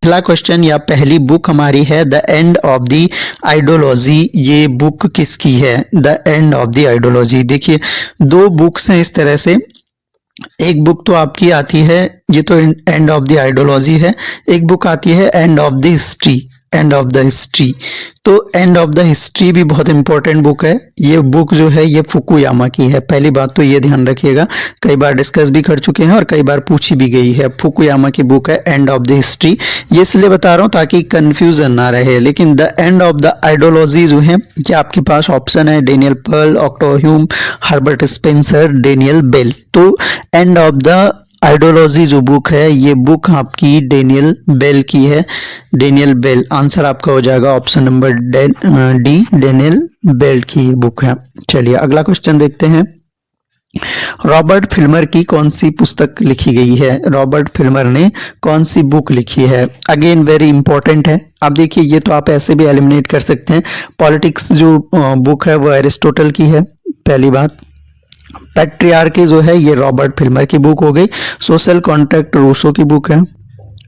पहला क्वेश्चन या पहली बुक हमारी है the end of the ideology. ये बुक किसकी है? The end of the ideology. देखिए दो बुक्स हैं इस तरह से, एक बुक तो आपकी आती है, ये तो एंड ऑफ द आइडियोलॉजी है, एक बुक आती है and of the history, and of the history. तो एंड ऑफ द हिस्ट्री भी बहुत इंपॉर्टेंट बुक है। ये बुक जो है ये फुकुयामा की है, पहली बात तो ये ध्यान रखिएगा, कई बार डिस्कस भी कर चुके हैं और कई बार पूछी भी गई है। फुकुयामा की बुक है एंड ऑफ द हिस्ट्री। ये इसलिए बता रहा हूँ ताकि कंफ्यूजन ना रहे। लेकिन the end of the ideology जो है ये आपके पास ऑप्शन है Daniel Pearl, Octo Hume, Herbert Spencer, Daniel Bell. तो एंड ऑफ द आइडियोलॉजी जो बुक है ये बुक आपकी डेनियल बेल की है, डेनियल बेल। आंसर आपका हो जाएगा option number D, Daniel Bell की बुक है। चलिए अगला क्वेश्चन देखते हैं। रॉबर्ट फिल्मर की कौन सी पुस्तक लिखी गई है? रॉबर्ट फिल्मर ने कौन सी बुक लिखी है? अगेन वेरी इंपॉर्टेंट है। अब देखिए ये तो आप ऐसे भी एलिमिनेट कर सकते हैं। पॉलिटिक्स जो बुक है वो एरिस्टोटल की है, पहली बात। पैट्रियार्की जो है ये रॉबर्ट फिल्मर की बुक हो गई। सोशल कॉन्ट्रैक्ट रूसो की बुक है,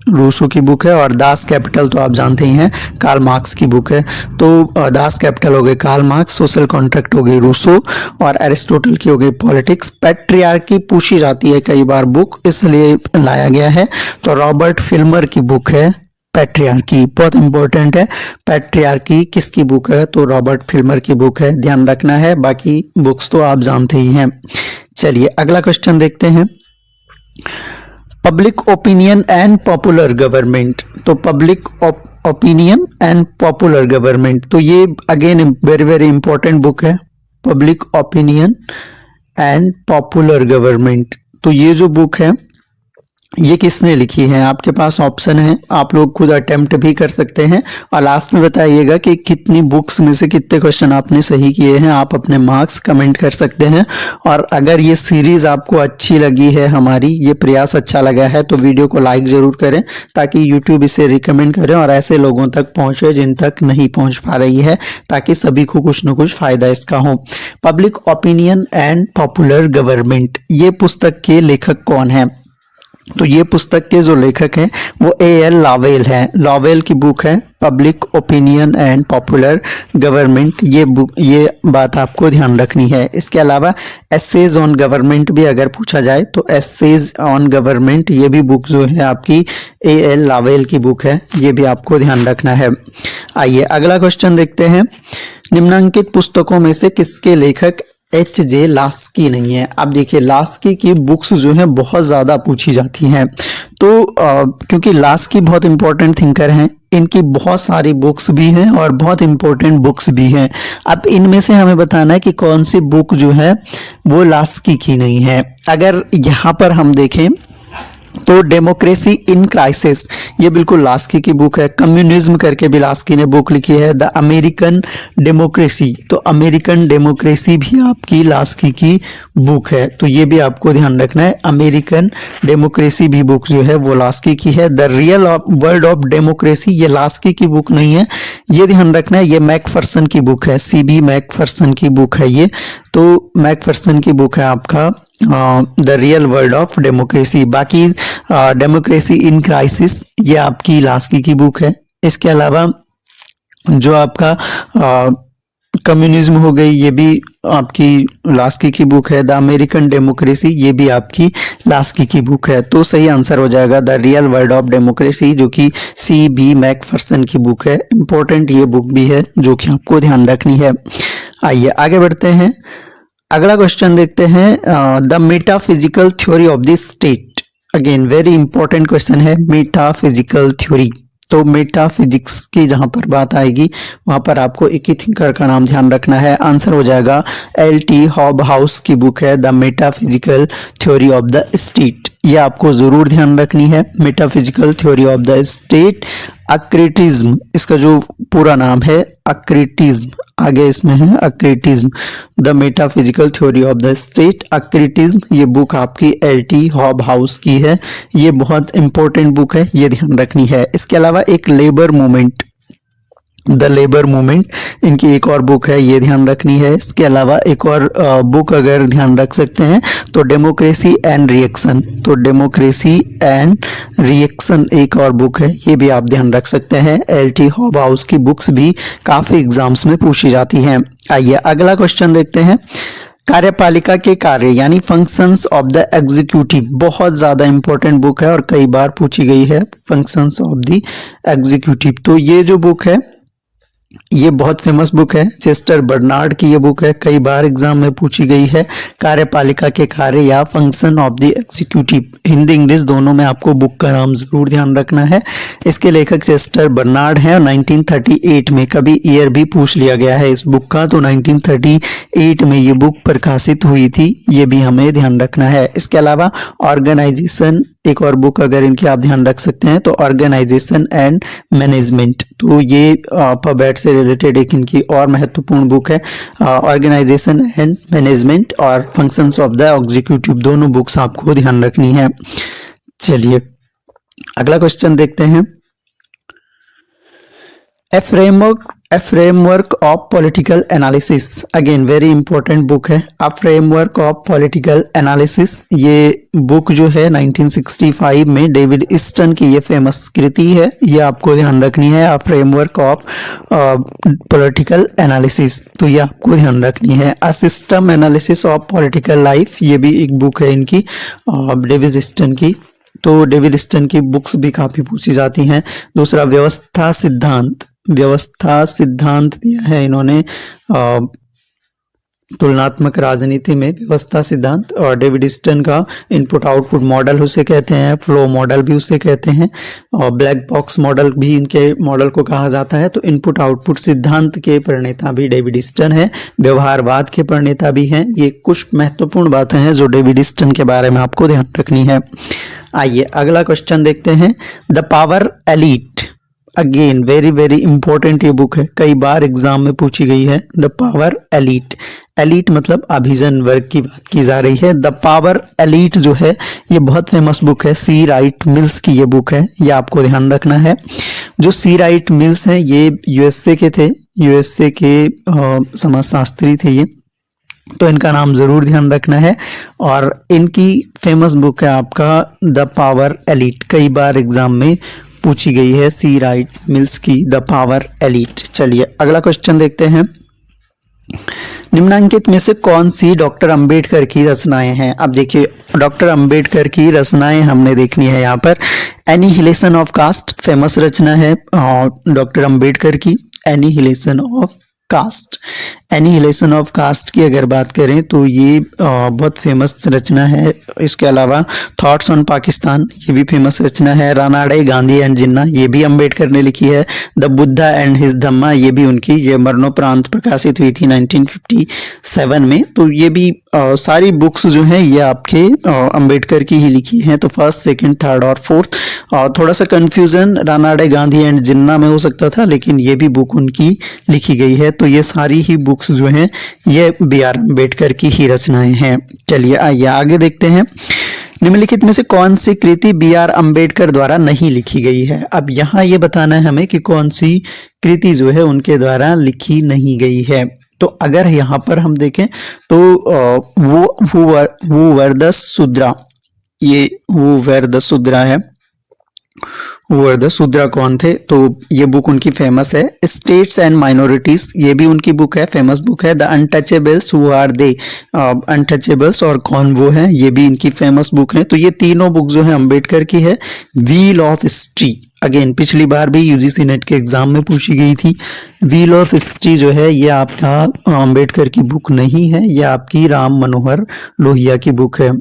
रूसो की बुक है। और दास कैपिटल तो आप जानते ही हैं कार्ल मार्क्स की बुक है। तो दास कैपिटल हो गई कार्ल मार्क्स, सोशल कॉन्ट्रैक्ट हो गई रूसो और एरिस्टोटल की हो गई पॉलिटिक्स। पैट्रियार्की पूछी जाती है कई बार बुक, इसलिए लाया गया है। तो रॉबर्ट फिल्मर की बुक है पैट्रियार्की, बहुत इंपॉर्टेंट है। पैट्रियार्की किसकी बुक है? तो रॉबर्ट फिल्मर की बुक है, ध्यान रखना है। बाकी बुक्स तो आप जानते ही हैं। चलिए अगला क्वेश्चन देखते हैं। Public opinion and popular government. तो public opinion and popular government, तो ये again very very important book है। Public opinion and popular government, तो ये जो बुक है ये किसने लिखी है? आपके पास ऑप्शन है, आप लोग खुद अटेम्प्ट भी कर सकते हैं और लास्ट में बताइएगा कि कितनी बुक्स में से कितने क्वेश्चन आपने सही किए हैं। आप अपने मार्क्स कमेंट कर सकते हैं। और अगर ये सीरीज आपको अच्छी लगी है, हमारी ये प्रयास अच्छा लगा है, तो वीडियो को लाइक जरूर करें ताकि यूट्यूब इसे रिकमेंड करें और ऐसे लोगों तक पहुंचे जिन तक नहीं पहुंच पा रही है, ताकि सभी को कुछ न कुछ फायदा इसका हो। Public opinion and popular government, ये पुस्तक के लेखक कौन है? तो ये पुस्तक के जो लेखक हैं वो A.L. लॉवेल है। लॉवेल की बुक है public opinion and popular government. ये बुक, ये बात आपको ध्यान रखनी है। इसके अलावा एसेज ऑन गवर्नमेंट भी अगर पूछा जाए तो एसेज ऑन गवर्नमेंट ये भी बुक जो है आपकी A.L. लॉवेल की बुक है, ये भी आपको ध्यान रखना है। आइए अगला क्वेश्चन देखते हैं। निम्नलिखित पुस्तकों में से किसके लेखक H.J. लास्की नहीं है? अब देखिए लास्की की बुक्स जो है बहुत ज़्यादा पूछी जाती हैं। तो क्योंकि लास्की बहुत इंपॉर्टेंट थिंकर हैं, इनकी बहुत सारी बुक्स भी हैं और बहुत इंपॉर्टेंट बुक्स भी हैं। अब इनमें से हमें बताना है कि कौन सी बुक जो है वो लास्की की नहीं है। अगर यहाँ पर हम देखें तो डेमोक्रेसी इन क्राइसिस ये बिल्कुल लास्की की बुक है। कम्युनिज्म करके भी लास्की ने बुक लिखी है। द अमेरिकन डेमोक्रेसी, तो अमेरिकन डेमोक्रेसी भी आपकी लास्की की बुक है, तो ये भी आपको ध्यान रखना है। अमेरिकन डेमोक्रेसी भी बुक जो है वो लास्की की है। The real world of democracy ये लास्की की बुक नहीं है, ये ध्यान रखना है। ये मैकफर्सन की बुक है, C.B. मैकफर्सन की बुक है ये। तो मैकफर्सन की बुक है आपका the real world of democracy. बाकी डेमोक्रेसी इन क्राइसिस ये आपकी लास्की की बुक है। इसके अलावा जो आपका कम्युनिज्म हो गई ये भी आपकी लास्की की बुक है। द अमेरिकन डेमोक्रेसी ये भी आपकी लास्की की बुक है। तो सही आंसर हो जाएगा the real world of democracy, जो कि C.B. मैकफर्सन की बुक है। इंपॉर्टेंट ये बुक भी है जो कि आपको ध्यान रखनी है। आइए आगे बढ़ते हैं। अगला क्वेश्चन देखते हैं। The metaphysical theory of the state, again very important question है। मेटाफिजिकल थ्योरी, तो मेटाफिजिक्स की जहां पर बात आएगी वहां पर आपको एक ही थिंकर का नाम ध्यान रखना है। आंसर हो जाएगा L.T. हॉबहाउस की बुक है the metaphysical theory of the state. ये आपको जरूर ध्यान रखनी है। Metaphysical theory of the state. A criticism, इसका जो पूरा नाम है अक्रिटिज्म, आगे इसमें है a criticism. The metaphysical theory of the state, a criticism, ये बुक आपकी L.T. हॉबहाउस की है। ये बहुत इंपॉर्टेंट बुक है, ये ध्यान रखनी है। इसके अलावा एक labour movement, the labour movement, इनकी एक और बुक है, ये ध्यान रखनी है। इसके अलावा एक और बुक अगर ध्यान रख सकते हैं तो डेमोक्रेसी एंड रिएक्शन, तो डेमोक्रेसी एंड रिएक्शन एक और बुक है, ये भी आप ध्यान रख सकते हैं। एल.टी. हॉबहाउस की बुक्स भी काफ़ी एग्जाम्स में पूछी जाती हैं। आइए अगला क्वेश्चन देखते हैं। कार्यपालिका के कार्य यानी फंक्शंस ऑफ द एग्जीक्यूटिव, बहुत ज़्यादा इंपॉर्टेंट बुक है और कई बार पूछी गई है, फंक्शंस ऑफ द एग्जीक्यूटिव। तो ये जो बुक है ये बहुत फेमस बुक है, चेस्टर बर्नार्ड की ये बुक है, कई बार एग्जाम में पूछी गई है। कार्यपालिका के कार्य या function of the executive, Hindi English दोनों में आपको बुक का नाम जरूर ध्यान रखना है। इसके लेखक चेस्टर बर्नार्ड है और 1938 में, कभी ईयर भी पूछ लिया गया है इस बुक का, तो 1938 में ये बुक प्रकाशित हुई थी, ये भी हमें ध्यान रखना है। इसके अलावा ऑर्गेनाइजेशन एक और बुक अगर इनकी आप ध्यान रख सकते हैं तो ऑर्गेनाइजेशन एंड मैनेजमेंट, तो ये पबेट से रिलेटेड एक इनकी और महत्वपूर्ण बुक है। ऑर्गेनाइजेशन एंड मैनेजमेंट और फंक्शंस ऑफ द एग्जीक्यूटिव, दोनों बुक्स आपको ध्यान रखनी है। चलिए अगला क्वेश्चन देखते हैं। A framework of political analysis, again very important book है। A framework of political analysis, ये बुक जो है 1965 में डेविड ईस्टन की ये फेमस कृति है, ये आपको ध्यान रखनी है। A framework of political analysis, तो ये आपको ध्यान रखनी है। A system analysis of political life, ये भी एक बुक है इनकी डेविड ईस्टन की, तो डेविड ईस्टन की बुक्स भी काफ़ी पूछी जाती हैं। दूसरा व्यवस्था सिद्धांत दिया है इन्होंने तुलनात्मक राजनीति में व्यवस्था सिद्धांत, और डेविड ईस्टन का इनपुट आउटपुट मॉडल उसे कहते हैं, फ्लो मॉडल भी उसे कहते हैं, और ब्लैक बॉक्स मॉडल भी इनके मॉडल को कहा जाता है। तो इनपुट आउटपुट सिद्धांत के प्रणेता भी डेविड ईस्टन है, व्यवहारवाद के प्रणेता भी हैं। ये कुछ महत्वपूर्ण बातें हैं जो डेविड ईस्टन के बारे में आपको ध्यान रखनी है। आइए अगला क्वेश्चन देखते हैं। The power elite, again very very important ये बुक है, कई बार एग्जाम में पूछी गई है। द पावर एलीट, एलीट मतलब अभिजन वर्ग की बात की जा रही है। द पावर एलीट जो है ये बहुत फेमस बुक है, सी राइट मिल्स की ये बुक है, ये आपको ध्यान रखना है। जो सी राइट मिल्स हैं ये यूएसए के थे, यूएसए के समाजशास्त्री थे ये, तो इनका नाम जरूर ध्यान रखना है। और इनकी फेमस बुक है आपका द पावर एलीट, कई बार एग्जाम में पूछी गई है, सी राइट मिल्स की द पावर एलीट। चलिए अगला क्वेश्चन देखते हैं। निम्नलिखित में से कौन सी डॉक्टर अंबेडकर की रचनाएं हैं? अब देखिए डॉक्टर अंबेडकर की रचनाएं हमने देखनी है यहाँ पर। एनिहिलेशन ऑफ कास्ट फेमस रचना है डॉक्टर अंबेडकर की, annihilation of caste. Annihilation of caste की अगर बात करें तो ये बहुत फेमस रचना है। इसके अलावा थॉट्स ऑन पाकिस्तान, ये भी फेमस रचना है। रानाडे गांधी एंड जिन्ना, ये भी अंबेडकर ने लिखी है। द बुद्धा एंड हिज धम्मा, ये भी उनकी, ये मरणोपरांत प्रकाशित हुई थी 1957 में। तो ये भी सारी बुक्स जो हैं ये आपके अंबेडकर की ही लिखी हैं। तो फर्स्ट, सेकंड, थर्ड और फोर्थ, थोड़ा सा कंफ्यूजन रानाडे गांधी एंड जिन्ना में हो सकता था, लेकिन ये भी बुक उनकी लिखी गई है। तो ये सारी ही बुक्स जो हैं ये बी आर अम्बेडकर की ही रचनाएं हैं। चलिए आइए आगे देखते हैं। निम्नलिखित में से कौन सी कृति बी आर अम्बेडकर द्वारा नहीं लिखी गई है? अब यहाँ ये बताना है हमें कि कौन सी कृति जो है उनके द्वारा लिखी नहीं गई है। तो अगर यहाँ पर हम देखें तो वो वर द शूद्रा, ये वो वर द शूद्रा है। वर्द शूद्रा कौन थे? तो ये बुक उनकी फेमस है। स्टेट्स एंड माइनॉरिटीज, ये भी उनकी बुक है, फेमस बुक है। The untouchables, who are they, untouchables और कौन वो है, ये भी इनकी फेमस बुक है। तो ये तीनों बुक जो है अंबेडकर की है। व्हील ऑफ हिस्ट्री, अगेन पिछली बार भी यूजीसी नेट के एग्जाम में पूछी गई थी। व्हील ऑफ हिस्ट्री जो है ये आपका अंबेडकर की बुक नहीं है, ये आपकी राम मनोहर लोहिया की बुक है।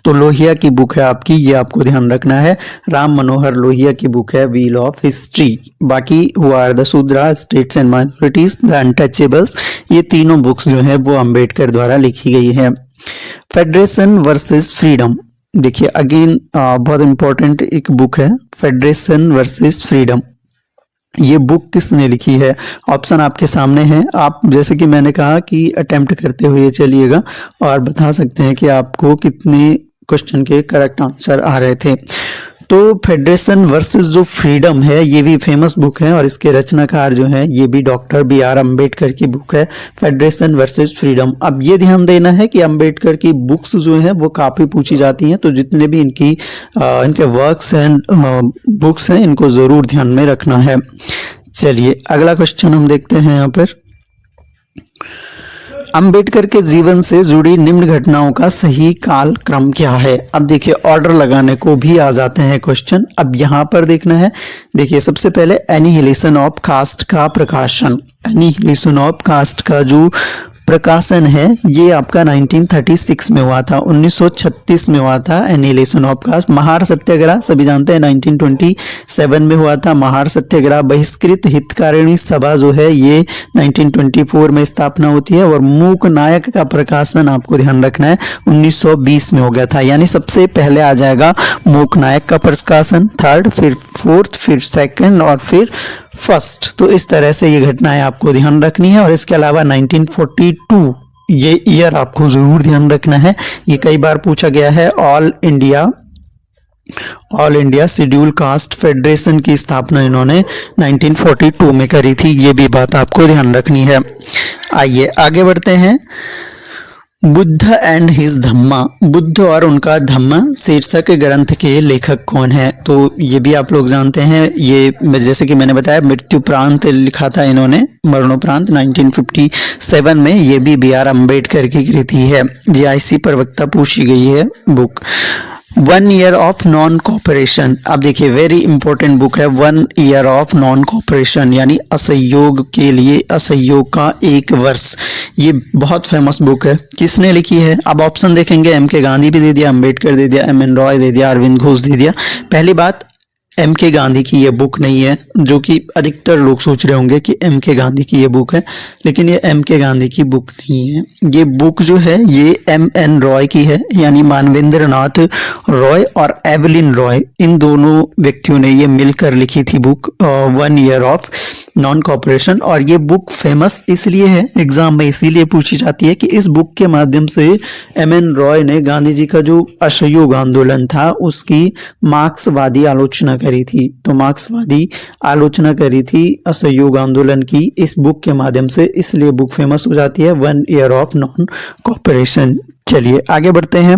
तो लोहिया की बुक है आपकी, ये आपको ध्यान रखना है। राम मनोहर लोहिया की बुक है व्हील ऑफ हिस्ट्री। बाकी who are the Shudra, states and minorities, the untouchables, ये तीनों बुक्स जो है वो अंबेडकर द्वारा लिखी गई है। फेडरेशन वर्सेस फ्रीडम, देखिए अगेन बहुत इंपॉर्टेंट एक बुक है, फेडरेशन वर्सेस फ्रीडम। ये बुक किसने लिखी है? ऑप्शन आपके सामने है, आप जैसे कि मैंने कहा कि अटेम्प्ट करते हुए चलिएगा और बता सकते हैं कि आपको कितने क्वेश्चन के करेक्ट आंसर आ रहे थे। तो फेडरेशन वर्सेस जो फ्रीडम है ये भी फेमस बुक है और इसके रचनाकार जो है ये भी डॉक्टर बी आर अम्बेडकर की बुक है, फेडरेशन वर्सेस फ्रीडम। अब ये ध्यान देना है कि अम्बेडकर की बुक्स जो है वो काफ़ी पूछी जाती हैं, तो जितने भी इनके वर्क्स एंड बुक्स हैं इनको ज़रूर ध्यान में रखना है। चलिए अगला क्वेश्चन हम देखते हैं यहाँ पर, अंबेडकर के जीवन से जुड़ी निम्न घटनाओं का सही काल क्रम क्या है। अब देखिए ऑर्डर लगाने को भी आ जाते हैं क्वेश्चन। अब यहाँ पर देखना है, देखिए सबसे पहले एनिहिलेशन ऑफ कास्ट का प्रकाशन, एनिहिलेशन ऑफ कास्ट का जो प्रकाशन है ये आपका 1936 में हुआ था, 1936 में हुआ था एनिहिलेशन ऑफ कास्ट। महार सत्याग्रह सभी जानते हैं 1927 में हुआ था महार सत्याग्रह। बहिष्कृत हितकारिणी सभा जो है ये 1924 में स्थापना होती है और मूक नायक का प्रकाशन आपको ध्यान रखना है 1920 में हो गया था, यानी सबसे पहले आ जाएगा मूक नायक का प्रकाशन, थर्ड, फिर फोर्थ, फिर सेकंड और फिर फर्स्ट। तो इस तरह से ये घटनाएं आपको ध्यान रखनी है। और इसके अलावा 1942 ये ईयर आपको जरूर ध्यान रखना है, ये कई बार पूछा गया है। All India schedule caste federation की स्थापना इन्होंने 1942 में करी थी, ये भी बात आपको ध्यान रखनी है। आइए आगे बढ़ते हैं, बुद्ध एंड हिज धम्मा, बुद्ध और उनका धम्मा शीर्षक ग्रंथ के लेखक कौन है। तो ये भी आप लोग जानते हैं, ये जैसे कि मैंने बताया मृत्युप्रांत लिखा था इन्होंने, मरणोपरांत 1957 में, ये भी बी आर अम्बेडकर की कृति है, JIC प्रवक्ता पूछी गई है book. 1 year of non cooperation, अब देखिए वेरी इंपॉर्टेंट बुक है 1 ईयर ऑफ नॉन कोऑपरेशन, यानी असहयोग के लिए असहयोग का 1 वर्ष। ये बहुत फेमस बुक है, किसने लिखी है। अब ऑप्शन देखेंगे, MK गांधी भी दे दिया, अम्बेडकर दे दिया, MN रॉय दे दिया, अरविंद घोष दे दिया। पहली बात, MK गांधी की ये बुक नहीं है, जो कि अधिकतर लोग सोच रहे होंगे कि MK गांधी की ये बुक है, लेकिन ये MK गांधी की बुक नहीं है। ये बुक जो है ये MN रॉय की है, यानी मानवेंद्र नाथ रॉय और एवलिन रॉय, इन दोनों व्यक्तियों ने ये मिलकर लिखी थी book 1 year of non cooperation. और ये बुक फेमस इसलिए है, एग्जाम में इसीलिए पूछी जाती है कि इस बुक के माध्यम से MN रॉय ने गांधी जी का जो असहयोग आंदोलन था उसकी मार्क्सवादी आलोचना करी थी। तो मार्क्सवादी आलोचना करी थी असहयोग आंदोलन की इस बुक के माध्यम से, इसलिए बुक फेमस हो जाती है 1 ईयर ऑफ नॉन कोऑपरेशन। चलिए आगे बढ़ते हैं,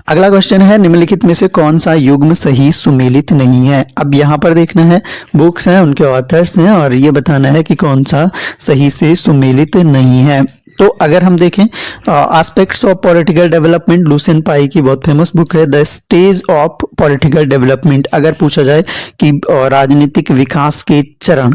अगला क्वेश्चन है, निम्नलिखित में से कौन सा युग्म सही सुमेलित नहीं है। अब यहाँ पर देखना है, बुक्स हैं, उनके ऑथर्स हैं और ये बताना है कि कौन सा सही से सुमेलित नहीं है। तो अगर हम देखें aspects of political development, Lucian Pye की बहुत फेमस बुक है। The stage of political development, अगर पूछा जाए कि राजनीतिक विकास के चरण,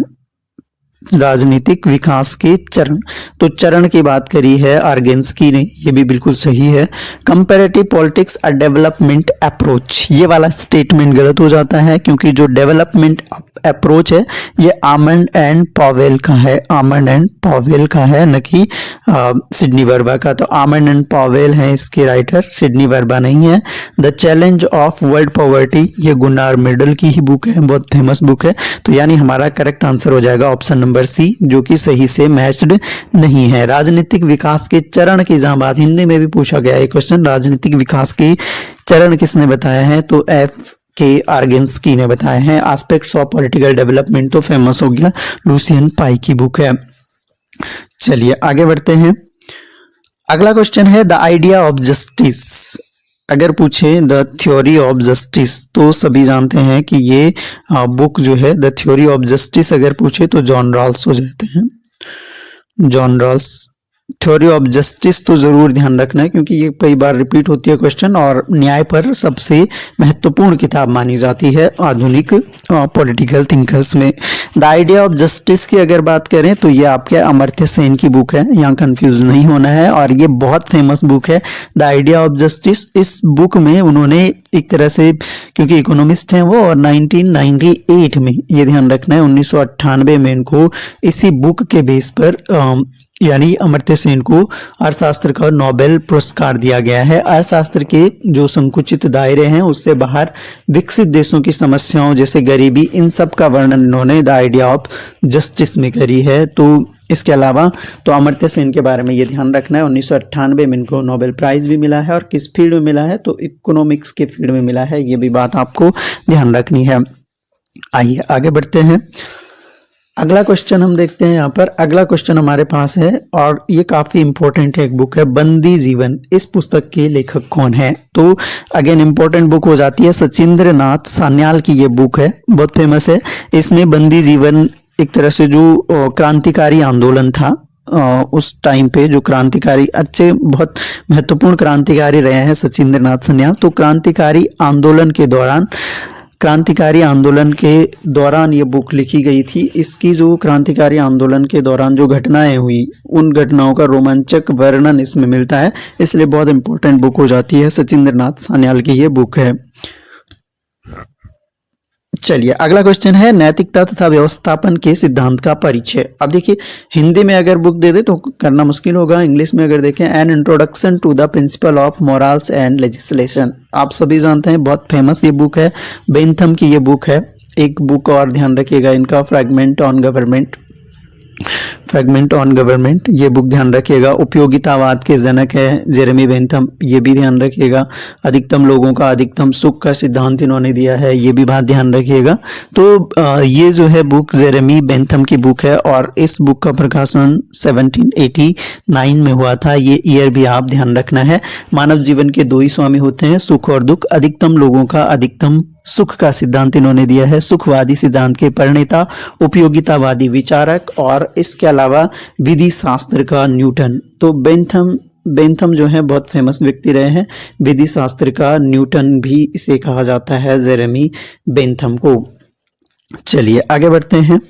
राजनीतिक विकास के चरण, तो चरण की बात करी है आर्गेन्स्की ने, ये भी बिल्कुल सही है। Comparative politics a development approach, ये वाला स्टेटमेंट गलत हो जाता है, क्योंकि जो डेवलपमेंट अप्रोच है ये आमंड एंड पॉवेल का है, आमंड एंड पॉवेल का है, न कि सिडनी वर्बा का। तो आमंड एंड पॉवेल है इसके राइटर, सिडनी वर्बा नहीं है। The challenge of world poverty, ये गुनार मिडल की ही बुक है, बहुत फेमस बुक है। तो यानी हमारा करेक्ट आंसर हो जाएगा ऑप्शन नंबर सी, जो कि सही से मैच्ड नहीं है। राजनीतिक विकास के चरण की जहां बात, हिंदी में भी पूछा गया है क्वेश्चन, राजनीतिक विकास के चरण किसने बताया है, तो FK आर्गेन्स्की ने बताया है। एस्पेक्ट्स ऑफ पॉलिटिकल डेवलपमेंट तो फेमस हो गया, लुसियन पाई की बुक है। चलिए आगे बढ़ते हैं, अगला क्वेश्चन है द आइडिया ऑफ जस्टिस, अगर पूछे द थ्योरी ऑफ जस्टिस, तो सभी जानते हैं कि ये बुक जो है द थ्योरी ऑफ जस्टिस, अगर पूछे तो जॉन रॉल्स हो जाते हैं, John Rawls. Theory of justice तो जरूर ध्यान रखना है, क्योंकि ये कई बार रिपीट होती है क्वेश्चन और न्याय पर सबसे महत्वपूर्ण किताब मानी जाती है आधुनिक पॉलिटिकल थिंकर्स में। द आइडिया ऑफ जस्टिस की अगर बात करें तो ये आपके अमर्त्य सेन की बुक है, यहाँ कंफ्यूज नहीं होना है, और ये बहुत फेमस बुक है द आइडिया ऑफ जस्टिस। इस बुक में उन्होंने एक तरह से, क्योंकि इकोनॉमिस्ट हैं वो, और 1998 में, ये ध्यान रखना है 1998 में इनको इसी बुक के बेस पर यानी अमर्त्य सेन को अर्थशास्त्र का नोबेल पुरस्कार दिया गया है। अर्थशास्त्र के जो संकुचित दायरे हैं उससे बाहर विकसित देशों की समस्याओं जैसे गरीबी, इन सब का वर्णन इन्होंने द आइडिया ऑफ जस्टिस में करी है। तो इसके अलावा तो अमर्त्य सेन के बारे में ये ध्यान रखना है, 1998 में इनको नोबेल प्राइज़ भी मिला है और किस फील्ड में मिला है, तो इकोनॉमिक्स के फील्ड में मिला है। ये भी बात आपको ध्यान रखनी है। आइए आगे बढ़ते हैं। अगला क्वेश्चन हम देखते हैं। यहाँ पर अगला क्वेश्चन हमारे पास है और ये काफ़ी इंपॉर्टेंट है, एक बुक है बंदी जीवन। इस पुस्तक के लेखक कौन है? तो अगेन इंपॉर्टेंट बुक हो जाती है, सचिंद्र नाथ सान्याल की ये बुक है, बहुत फेमस है। इसमें बंदी जीवन एक तरह से जो क्रांतिकारी आंदोलन था उस टाइम पे, जो क्रांतिकारी अच्छे बहुत महत्वपूर्ण क्रांतिकारी रहे हैं सचिंद्र नाथ सान्याल, तो क्रांतिकारी आंदोलन के दौरान ये बुक लिखी गई थी। इसकी जो क्रांतिकारी आंदोलन के दौरान जो घटनाएं हुई, उन घटनाओं का रोमांचक वर्णन इसमें मिलता है, इसलिए बहुत इंपॉर्टेंट बुक हो जाती है। सचिंद्र नाथ सान्याल की ये बुक है। चलिए अगला क्वेश्चन है नैतिकता तथा व्यवस्थापन के सिद्धांत का परिचय। अब देखिए हिंदी में अगर बुक दे दे तो करना मुश्किल होगा, इंग्लिश में अगर देखें an introduction to the principle of morals and legislation, आप सभी जानते हैं, बहुत फेमस ये बुक है, बेंथम की ये बुक है। एक बुक और ध्यान रखिएगा इनका, फ्रैगमेंट ऑन गवर्नमेंट, ये बुक ध्यान रखिएगा। उपयोगितावाद के जनक है जेरेमी बेंथम, ये भी ध्यान रखिएगा। अधिकतम लोगों का अधिकतम सुख का सिद्धांत इन्होंने दिया है, ये भी बात ध्यान रखिएगा। तो ये जो है बुक जेरेमी बेंथम की बुक है और इस बुक का प्रकाशन 1789 में हुआ था। ये ईयर भी आप ध्यान रखना है। मानव जीवन के दो ही स्वामी होते हैं, सुख और दुख। अधिकतम लोगों का अधिकतम सुख का सिद्धांत इन्होंने दिया है। सुखवादी सिद्धांत के प्रणेता, उपयोगितावादी विचारक और इसके अलावा विधि शास्त्र का न्यूटन। तो बेंथम जो है बहुत फेमस व्यक्ति रहे हैं, विधि शास्त्र का न्यूटन भी इसे कहा जाता है, जेरेमी बेंथम को। चलिए आगे बढ़ते हैं।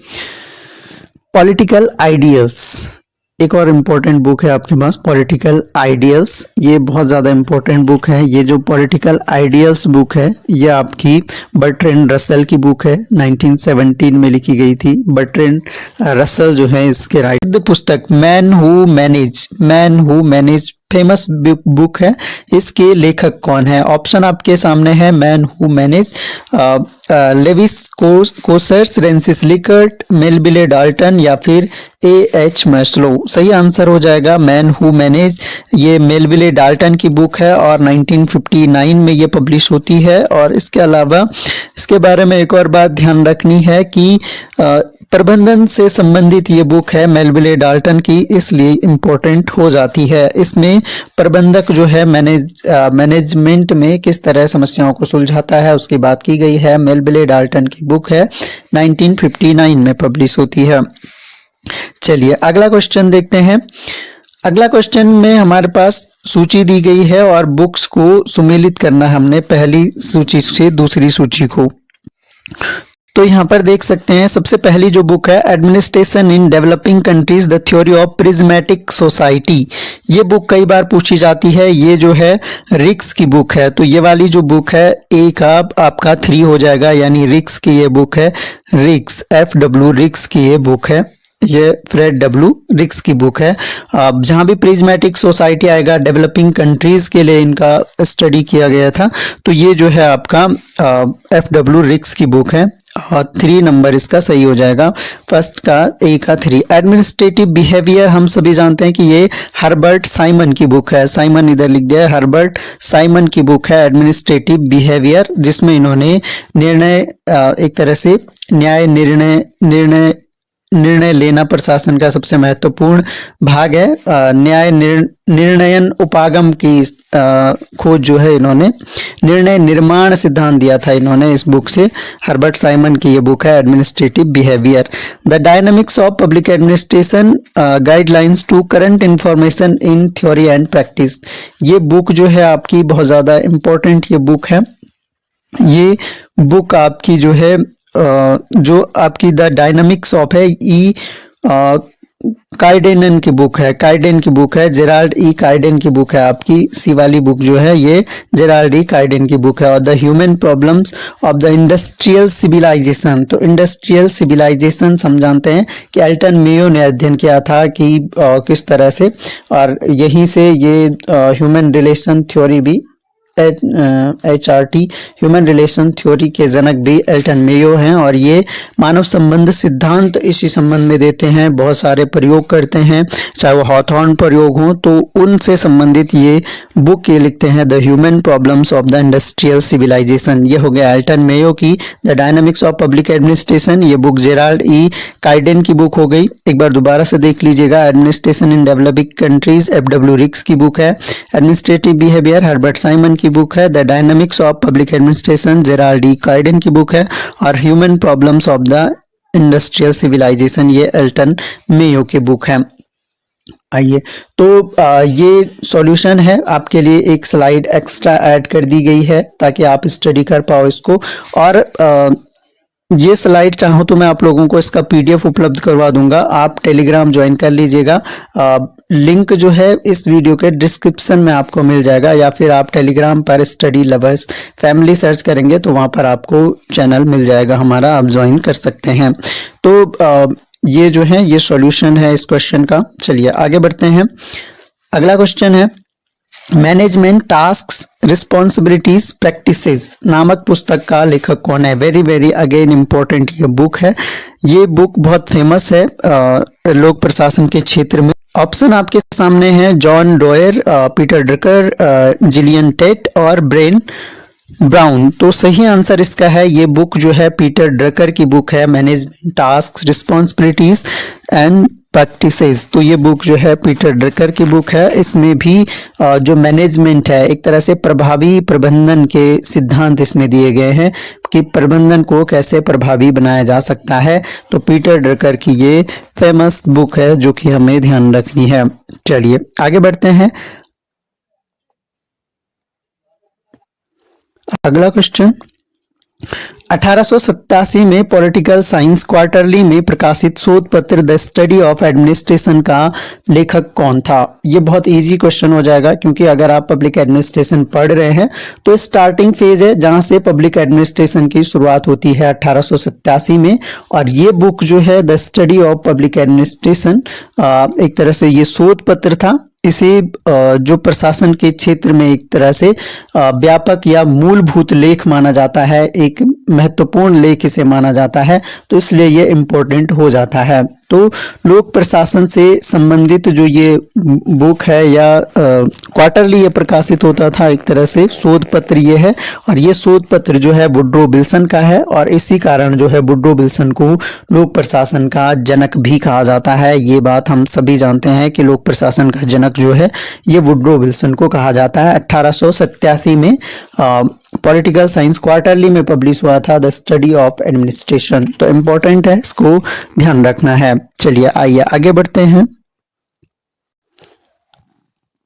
पॉलिटिकल आइडियल्स, एक और इम्पोर्टेंट बुक है आपके पास, पॉलिटिकल आइडियल्स। ये बहुत ज़्यादा इम्पोर्टेंट बुक है। ये जो पॉलिटिकल आइडियल्स बुक है ये आपकी बर्ट्रैंड रसल की बुक है, 1917 में लिखी गई थी। बर्ट्रैंड रसल जो है इसके राइटर। पुस्तक man who manage famous book है, इसके लेखक कौन है? ऑप्शन आपके सामने है, man who manage, Lewis Cosers, Rensis Likert, Melville Dalton या फिर A.H. मैस्लो। सही आंसर हो जाएगा मैन हु मैनेज। ये मेलविले डाल्टन की बुक है और 1959 में ये पब्लिश होती है। और इसके अलावा इसके बारे में एक और बात ध्यान रखनी है कि प्रबंधन से संबंधित ये बुक है मेलविले डाल्टन की, इसलिए इम्पोर्टेंट हो जाती है। इसमें प्रबंधक जो है मैनेजमेंट में किस तरह समस्याओं को सुलझाता है उसकी बात की गई है। मेलविले डाल्टन की बुक है, 1959 में पब्लिश होती है। चलिए अगला क्वेश्चन देखते हैं। अगला क्वेश्चन में हमारे पास सूची दी गई है और बुक्स को सुमेलित करना हमने, पहली सूची से दूसरी सूची को। तो यहाँ पर देख सकते हैं सबसे पहली जो बुक है administration in developing countries the theory of prismatic society, ये बुक कई बार पूछी जाती है। ये जो है रिक्स की बुक है, तो ये वाली जो बुक है ए का आपका 3 हो जाएगा, यानी रिक्स की ये बुक है, रिक्स FW रिक्स की ये बुक है, ये फ्रेड W रिक्स की बुक है। अब जहाँ भी प्रिज्मेटिक सोसाइटी आएगा डेवलपिंग कंट्रीज के लिए इनका स्टडी किया गया था, तो ये जो है आपका FW रिक्स की बुक है और 3 नंबर इसका सही हो जाएगा। फर्स्ट का ए का 3। एडमिनिस्ट्रेटिव बिहेवियर हम सभी जानते हैं कि ये हर्बर्ट साइमन की बुक है, साइमन इधर लिख दिया है, हर्बर्ट साइमन की बुक है एडमिनिस्ट्रेटिव बिहेवियर, जिसमें इन्होंने निर्णय एक तरह से निर्णय लेना प्रशासन का सबसे महत्वपूर्ण भाग है। न्याय निर्णयन उपागम की खोज जो है इन्होंने, निर्णय निर्माण सिद्धांत दिया था इन्होंने इस बुक से। हर्बर्ट साइमन की ये बुक है administrative behaviour. The dynamics of public administration guidelines to current information in theory and practice, ये बुक जो है आपकी बहुत ज़्यादा इम्पोर्टेंट ये बुक है। ये बुक आपकी जो है जो आपकी द डायनामिक्स ऑफ है काइडेनन की बुक है, काइडेन की बुक है, जेराल्ड ई काइडेन की बुक है। आपकी सी वाली बुक जो है ये जेराल्ड ई काइडेन की बुक है। और the human problems of the industrial civilization, तो इंडस्ट्रियल सिविलाइजेशन हम जानते हैं कि एल्टन मेयो ने अध्ययन किया था कि किस तरह से, और यहीं से ये ह्यूमन रिलेशन थ्योरी भी HRT ह्यूमन रिलेशन थ्योरी के जनक भी एल्टन मेयो हैं। और ये मानव संबंध सिद्धांत इसी संबंध में देते हैं, बहुत सारे प्रयोग करते हैं, चाहे वो हॉथॉर्न प्रयोग हो तो उनसे संबंधित ये बुक ये लिखते हैं, the human problems of the industrial civilisation. ये हो गया एल्टन मेयो की the dynamics of public administration. ये बुक जेराल्ड ई काइडेन की बुक हो गई। एक बार दोबारा से देख लीजिएगा, administration in developing countries FW Riggs की बुक है। एडमिनिस्ट्रेटिव बिहेवियर हर्बर्ट साइमन की बुक है। The dynamics of public administration Gerald E Caiden की बुक है। और human problems of the industrial civilisation ये एल्टन मेयो की बुक है। आइए, तो ये सॉल्यूशन है आपके लिए, एक स्लाइड एक्स्ट्रा ऐड कर दी गई है ताकि आप स्टडी कर पाओ इसको। और ये स्लाइड चाहो तो मैं आप लोगों को इसका PDF उपलब्ध करवा दूंगा, आप टेलीग्राम ज्वाइन कर लीजिएगा। लिंक जो है इस वीडियो के डिस्क्रिप्शन में आपको मिल जाएगा, या फिर आप टेलीग्राम पर स्टडी लवर्स फैमिली सर्च करेंगे तो वहाँ पर आपको चैनल मिल जाएगा हमारा, आप ज्वाइन कर सकते हैं। तो ये जो है ये सॉल्यूशन है इस क्वेश्चन का। चलिए आगे बढ़ते हैं। अगला क्वेश्चन है, मैनेजमेंट टास्क्स रिस्पॉन्सिबिलिटीज प्रैक्टिसेस नामक पुस्तक का लेखक कौन है? वेरी वेरी अगेन इम्पोर्टेंट ये बुक है। ये बुक बहुत फेमस है लोक प्रशासन के क्षेत्र में। ऑप्शन आपके सामने है, John Dwyer, Peter Drucker, Gillian Tett और ब्रेन ब्राउन। तो सही आंसर इसका है, ये बुक जो है पीटर ड्रकर की बुक है, management task responsibilities and practices. तो ये बुक जो है पीटर ड्रकर की बुक है। इसमें भी जो मैनेजमेंट है, एक तरह से प्रभावी प्रबंधन के सिद्धांत इसमें दिए गए हैं कि प्रबंधन को कैसे प्रभावी बनाया जा सकता है। तो पीटर ड्रकर की ये फेमस बुक है जो कि हमें ध्यान रखनी है। चलिए आगे बढ़ते हैं। अगला क्वेश्चन, 1887 में पॉलिटिकल साइंस क्वार्टरली में प्रकाशित शोध पत्र द स्टडी ऑफ एडमिनिस्ट्रेशन का लेखक कौन था? ये बहुत इजी क्वेश्चन हो जाएगा, क्योंकि अगर आप पब्लिक एडमिनिस्ट्रेशन पढ़ रहे हैं तो स्टार्टिंग फेज है जहां से पब्लिक एडमिनिस्ट्रेशन की शुरुआत होती है 1887 में। और ये बुक जो है the study of public administration एक तरह से ये शोध पत्र था। इसे जो प्रशासन के क्षेत्र में एक तरह से व्यापक या मूलभूत लेख माना जाता है, एक महत्वपूर्ण लेख इसे माना जाता है, तो इसलिए ये इम्पोर्टेंट हो जाता है। तो लोक प्रशासन से संबंधित जो ये बुक है या क्वार्टरली ये प्रकाशित होता था, एक तरह से शोध पत्र ये है। और ये शोध पत्र जो है वुड्रो विल्सन का है, और इसी कारण जो है वुड्रो विल्सन को लोक प्रशासन का जनक भी कहा जाता है। ये बात हम सभी जानते हैं कि लोक प्रशासन का जनक जो है ये वुड्रो विल्सन को कहा जाता है। 1887 में पॉलिटिकल साइंस क्वार्टरली में पब्लिश हुआ था द स्टडी ऑफ एडमिनिस्ट्रेशन। तो इम्पोर्टेंट है, इसको ध्यान रखना है। चलिए आइए आगे बढ़ते हैं।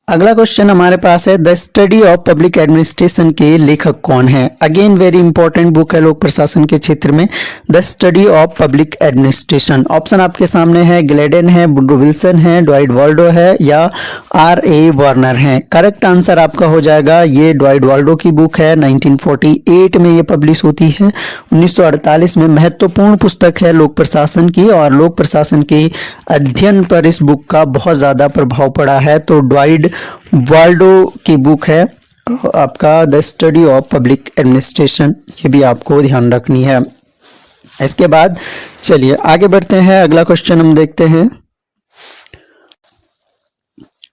अगला क्वेश्चन हमारे पास है, the study of public administration के लेखक कौन है? अगेन वेरी इंपॉर्टेंट बुक है लोक प्रशासन के क्षेत्र में, the study of public administration. Option आपके सामने है, ग्लेडन है, वुड्रो विल्सन है, ड्वाइट वाल्डो है या R.A. वार्नर है। करेक्ट आंसर आपका हो जाएगा ये ड्वाइट वाल्डो की बुक है। 1948 में ये पब्लिश होती है। 1948 में महत्वपूर्ण पुस्तक है लोक प्रशासन की, और लोक प्रशासन के अध्ययन पर इस बुक का बहुत ज्यादा प्रभाव पड़ा है। तो ड्वाइट वाल्डो की बुक है आपका the study of public administration, ये भी आपको ध्यान रखनी है। इसके बाद चलिए आगे बढ़ते हैं। अगला क्वेश्चन हम देखते हैं,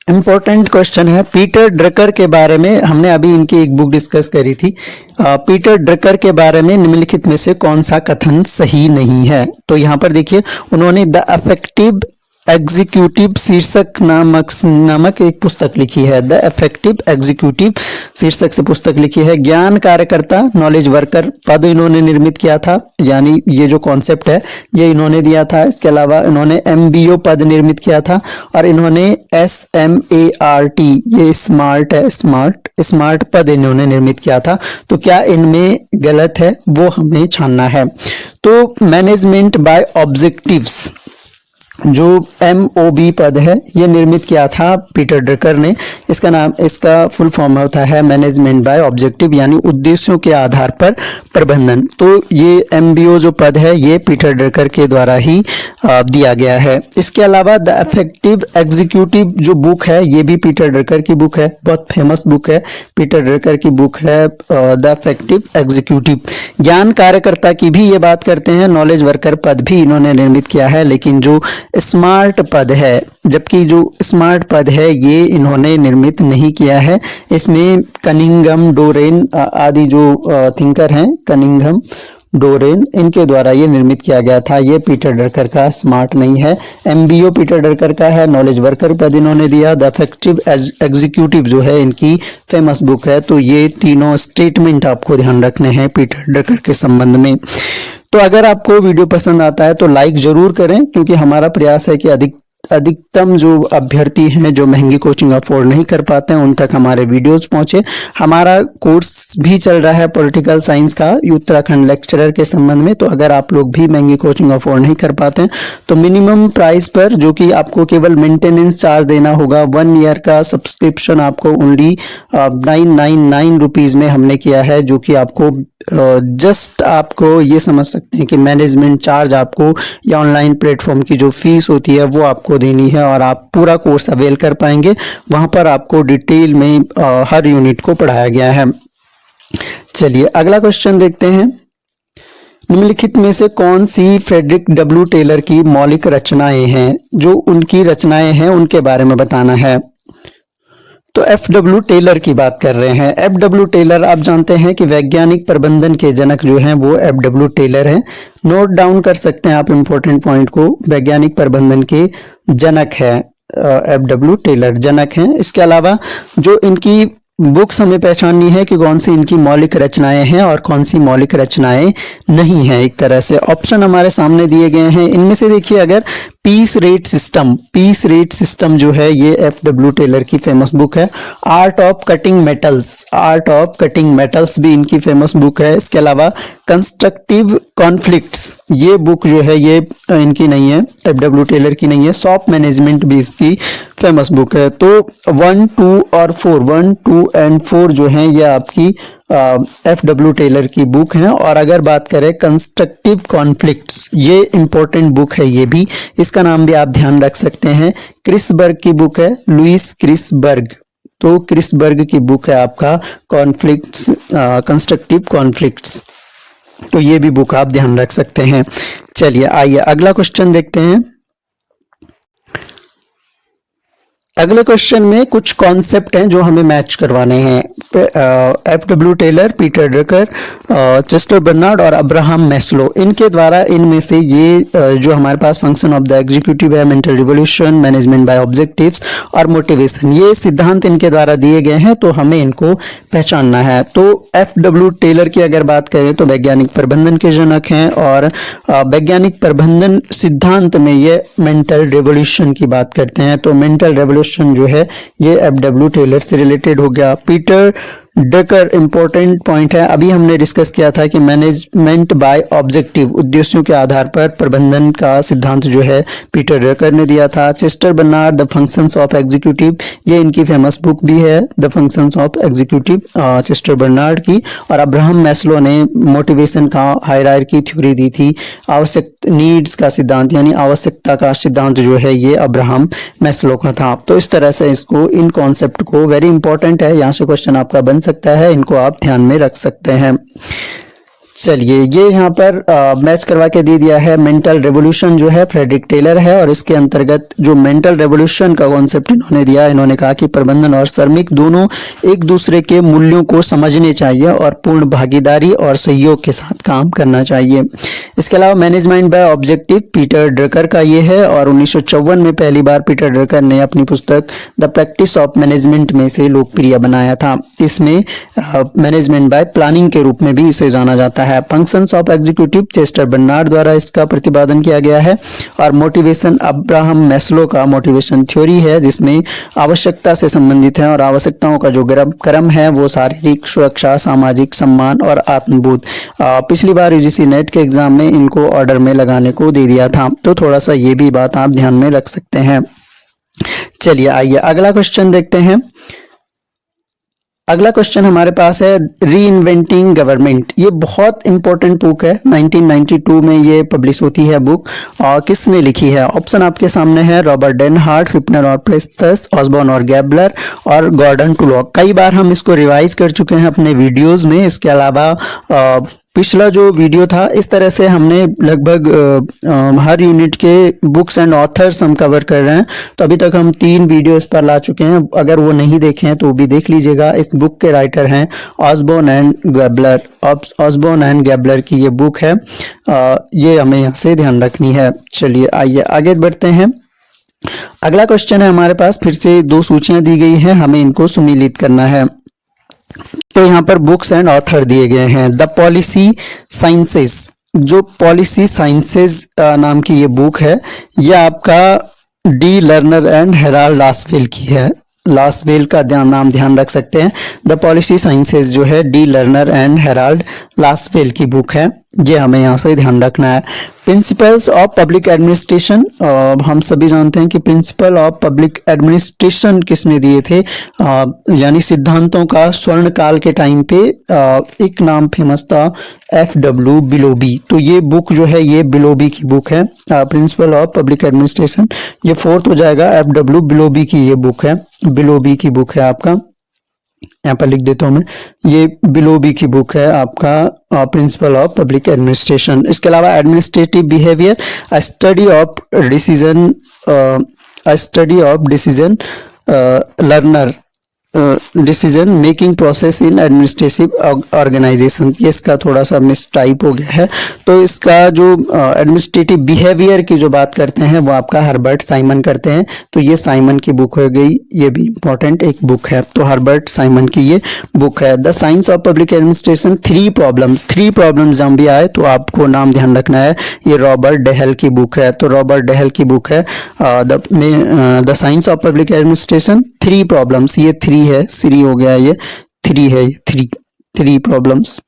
इंपॉर्टेंट क्वेश्चन है। पीटर ड्रकर के बारे में हमने अभी इनकी एक बुक डिस्कस करी थी। पीटर ड्रकर के बारे में निम्नलिखित में से कौन सा कथन सही नहीं है? तो यहाँ पर देखिए, उन्होंने द इफेक्टिव एग्जीक्यूटिव शीर्षक नामक एक पुस्तक लिखी है। द इफेक्टिव एग्जीक्यूटिव शीर्षक से पुस्तक लिखी है। ज्ञान कार्यकर्ता नॉलेज वर्कर पद इन्होंने निर्मित किया था, यानी ये जो कॉन्सेप्ट है ये इन्होंने दिया था। इसके अलावा इन्होंने MBO पद निर्मित किया था, और इन्होंने SMART ये स्मार्ट है, स्मार्ट पद इन्होंने निर्मित किया था। तो क्या इनमें गलत है वो हमें छानना है। तो मैनेजमेंट बाय ऑब्जेक्टिव्स जो MOB पद है ये निर्मित किया था पीटर ड्रकर ने। इसका फुल फॉर्म होता है मैनेजमेंट बाय ऑब्जेक्टिव, यानी उद्देश्यों के आधार पर प्रबंधन। तो ये MBO जो पद है ये पीटर ड्रकर के द्वारा ही दिया गया है। इसके अलावा द इफेक्टिव एग्जीक्यूटिव जो बुक है ये भी पीटर ड्रकर की बुक है, बहुत फेमस बुक है, पीटर ड्रकर की बुक है द इफेक्टिव एग्जीक्यूटिव। ज्ञान कार्यकर्ता की भी ये बात करते हैं, नॉलेज वर्कर पद भी इन्होंने निर्मित किया है, लेकिन जो स्मार्ट पद है, जबकि जो स्मार्ट पद है ये इन्होंने निर्मित नहीं किया है। इसमें कनिंघम, डोरेन आदि जो थिंकर हैं, कनिंघम, डोरेन, इनके द्वारा ये निर्मित किया गया था। ये पीटर ड्रकर का स्मार्ट नहीं है। MBO पीटर ड्रकर का है, नॉलेज वर्कर पद इन्होंने दिया। द इफेक्टिव एग्जीक्यूटिव जो है इनकी फेमस बुक है। तो ये तीनों स्टेटमेंट आपको ध्यान रखने हैं पीटर ड्रकर के संबंध में। तो अगर आपको वीडियो पसंद आता है तो लाइक जरूर करें, क्योंकि हमारा प्रयास है कि अधिकतम जो अभ्यर्थी हैं जो महंगी कोचिंग अफोर्ड नहीं कर पाते हैं उन तक हमारे वीडियोस पहुंचे। हमारा कोर्स भी चल रहा है पॉलिटिकल साइंस का उत्तराखंड लेक्चरर के संबंध में। तो अगर आप लोग भी महंगी कोचिंग अफोर्ड नहीं कर पाते हैं तो मिनिमम प्राइस पर, जो कि आपको केवल मेंटेनेंस चार्ज देना होगा, 1 ईयर का सब्सक्रिप्शन आपको ओनली 999 रुपीज़ में हमने किया है, जो कि आपको जस्ट आपको ये समझ सकते हैं कि मैनेजमेंट चार्ज आपको या ऑनलाइन प्लेटफॉर्म की जो फीस होती है वो आपको देनी है और आप पूरा कोर्स अवेल कर पाएंगे। वहां पर आपको डिटेल में हर यूनिट को पढ़ाया गया है। चलिए अगला क्वेश्चन देखते हैं। निम्नलिखित में से कौन सी फ्रेडरिक W. टेलर की मौलिक रचनाएं हैं? जो उनकी रचनाएं हैं उनके बारे में बताना है। तो FW टेलर की बात कर रहे हैं। FW टेलर आप जानते हैं कि वैज्ञानिक प्रबंधन के जनक जो हैं वो FW टेलर हैं। नोट डाउन कर सकते हैं आप इंपॉर्टेंट पॉइंट को, वैज्ञानिक प्रबंधन के जनक है FW टेलर, जनक हैं। इसके अलावा जो इनकी बुक्स हमें पहचाननी है कि कौन सी इनकी मौलिक रचनाएं हैं और कौन सी मौलिक रचनाएं नहीं हैं। एक तरह से ऑप्शन हमारे सामने दिए गए हैं। इनमें से देखिए, अगर पीस रेट सिस्टम जो है ये FW टेलर की फेमस बुक है। आर्ट ऑफ कटिंग मेटल्स भी इनकी फेमस बुक है। इसके अलावा कंस्ट्रक्टिव कॉन्फ्लिक्ट्स ये बुक जो है ये इनकी नहीं है, FW टेलर की नहीं है। सॉफ्ट मैनेजमेंट भी इसकी फेमस बुक है। तो 1, 2 और 4 जो हैं ये आपकी FW टेलर की बुक हैं। और अगर बात करें कंस्ट्रक्टिव कॉन्फ्लिक्ट्स, ये इंपॉर्टेंट बुक है, ये भी, इसका नाम भी आप ध्यान रख सकते हैं, क्रिसबर्ग की बुक है, लुइस क्रिसबर्ग। तो क्रिसबर्ग की बुक है आपका कॉन्फ्लिक्ट्स, कंस्ट्रक्टिव कॉन्फ्लिक्ट्स। तो ये भी बुक आप ध्यान रख सकते हैं। चलिए आइए अगला क्वेश्चन देखते हैं। अगले क्वेश्चन में कुछ कॉन्सेप्ट हैं जो हमें मैच करवाने हैं। FW Taylor, Peter Drucker, Chester Barnard और अब्राहम मैस्लो, इनके द्वारा इनमें से ये जो हमारे पास फंक्शन ऑफ द एग्जीक्यूटिव है, mental revolution, management by objectives और मोटिवेशन, ये सिद्धांत इनके द्वारा दिए गए हैं। तो हमें इनको पहचानना है। तो FW टेलर की अगर बात करें तो वैज्ञानिक प्रबंधन के जनक हैं और वैज्ञानिक प्रबंधन सिद्धांत में ये मेंटल रिवोल्यूशन की बात करते हैं। तो मेंटल रिवोल्यूशन जो है ये FW टेलर से रिलेटेड हो गया। पीटर ड्रकर इंपॉर्टेंट पॉइंट है, अभी हमने डिस्कस किया था कि मैनेजमेंट बाय ऑब्जेक्टिव, उद्देश्यों के आधार पर प्रबंधन का सिद्धांत जो है पीटर ड्रकर ने दिया था। Chester Barnard, the functions of executive, ये इनकी फेमस बुक भी है, the functions of executive, Chester Barnard की। और अब्राहम मैस्लो ने मोटिवेशन का हायरार्की थ्योरी दी थी। आवश्यक नीड्स का सिद्धांत यानी आवश्यकता का सिद्धांत जो है ये अब्राहम मैस्लो का था। तो इस तरह से इसको, इन कॉन्सेप्ट को, वेरी इंपॉर्टेंट है, यहाँ से क्वेश्चन आपका बन सकता है, इनको आप ध्यान में रख सकते हैं। चलिए ये यहाँ पर मैच करवा के दे दिया है। मेंटल रेवोल्यूशन जो है फ्रेडरिक टेलर है और इसके अंतर्गत जो मेंटल रेवोल्यूशन का कॉन्सेप्ट इन्होंने दिया, इन्होंने कहा कि प्रबंधन और श्रमिक दोनों एक दूसरे के मूल्यों को समझने चाहिए और पूर्ण भागीदारी और सहयोग के साथ काम करना चाहिए। इसके अलावा management by objective Peter Drucker का ये है और 1954 में पहली बार पीटर ड्रकर ने अपनी पुस्तक द प्रैक्टिस ऑफ मैनेजमेंट में से लोकप्रिय बनाया था। इसमें मैनेजमेंट बाय प्लानिंग के रूप में भी इसे जाना जाता है। Functions of executive Chester Barnard द्वारा इसका प्रतिपादन किया गया है। और मोटिवेशन अब्राहम मैस्लो का मोटिवेशन थ्योरी है, जिसमें आवश्यकता से संबंधित है और आवश्यकताओं का जो क्रम है वो शारीरिक सुरक्षा, सामाजिक सम्मान और आत्मबोध। पिछली बार UGC नेट के एग्जाम में हमने इनको ऑर्डर में लगाने को दे दिया था। तो थोड़ा सा ये भी बात आप ध्यान में रख सकते हैं। चलिए आइए अगला क्वेश्चन देखते हैं। अगला क्वेश्चन हमारे पास है री इन्वेंटिंग गवर्नमेंट। ये बहुत इंपॉर्टेंट बुक है, 1992 में ये पब्लिश होती है बुक। और किसने लिखी है? ऑप्शन आपके सामने है, रॉबर्ट डेनहार्ट, फिप्नर और प्रेस्टस, ऑसबॉर्न और गैबलर और गॉर्डन टुलॉक। कई बार हम इसको रिवाइज कर चुके हैं अपने वीडियोस में। इसके अलावा पिछला जो वीडियो था, इस तरह से हमने लगभग हर यूनिट के बुक्स एंड ऑथर्स हम कवर कर रहे हैं। तो अभी तक हम 3 वीडियो इस पर ला चुके हैं। अगर वो नहीं देखे हैं तो वो भी देख लीजिएगा। इस बुक के राइटर हैं Osborne and Gaebler. Osborne and Gaebler की ये बुक है। ये हमें यहाँ से ध्यान रखनी है। चलिए आइए आगे बढ़ते हैं। अगला क्वेश्चन है हमारे पास, फिर से 2 सूचियां दी गई हैं, हमें इनको सुमेलित करना है। तो यहाँ पर बुक्स एंड ऑथर दिए गए हैं। द पॉलिसी साइंसेस, जो पॉलिसी साइंसेस नाम की ये बुक है, ये आपका D learner and Herald Lasswell की है। लासवेल का नाम ध्यान रख सकते हैं। द पॉलिसी साइंसेस जो है D learner and Herald Lasswell की बुक है। ये हमें यहाँ से ध्यान रखना है। प्रिंसिपल्स ऑफ पब्लिक एडमिनिस्ट्रेशन, हम सभी जानते हैं कि प्रिंसिपल ऑफ पब्लिक एडमिनिस्ट्रेशन किसने दिए थे? यानी सिद्धांतों का स्वर्ण काल के टाइम पे एक नाम फेमस था, FW बिलोबी। तो ये बुक जो है ये बिलोबी की बुक है, प्रिंसिपल ऑफ पब्लिक एडमिनिस्ट्रेशन। ये 4th हो जाएगा। FW बिलोबी की ये बुक है, बिलोबी की बुक है आपका, यहाँ पर लिख देता हूँ मैं, ये बिलोबी की बुक है आपका प्रिंसिपल ऑफ पब्लिक एडमिनिस्ट्रेशन। इसके अलावा administrative behaviour, a study of decision Lerner decision making process in administrative organization. ये इसका थोड़ा सा मिस टाइप हो गया है। तो इसका जो एडमिनिस्ट्रेटिव बिहेवियर की जो बात करते हैं वो आपका हर्बर्ट साइमन करते हैं। तो ये साइमन की बुक हो गई, ये भी इंपॉर्टेंट एक बुक है। तो हर्बर्ट साइमन की ये बुक है। The science of public administration, 3 problems जब भी आए तो आपको नाम ध्यान रखना है। ये रॉबर्ट डेहल की बुक है। तो रॉबर्ट डेहल की बुक है the science of public administration, 3 problems. ये 3 है, सीरी हो गया, ये 3 है, ये 3 प्रॉब्लम्स।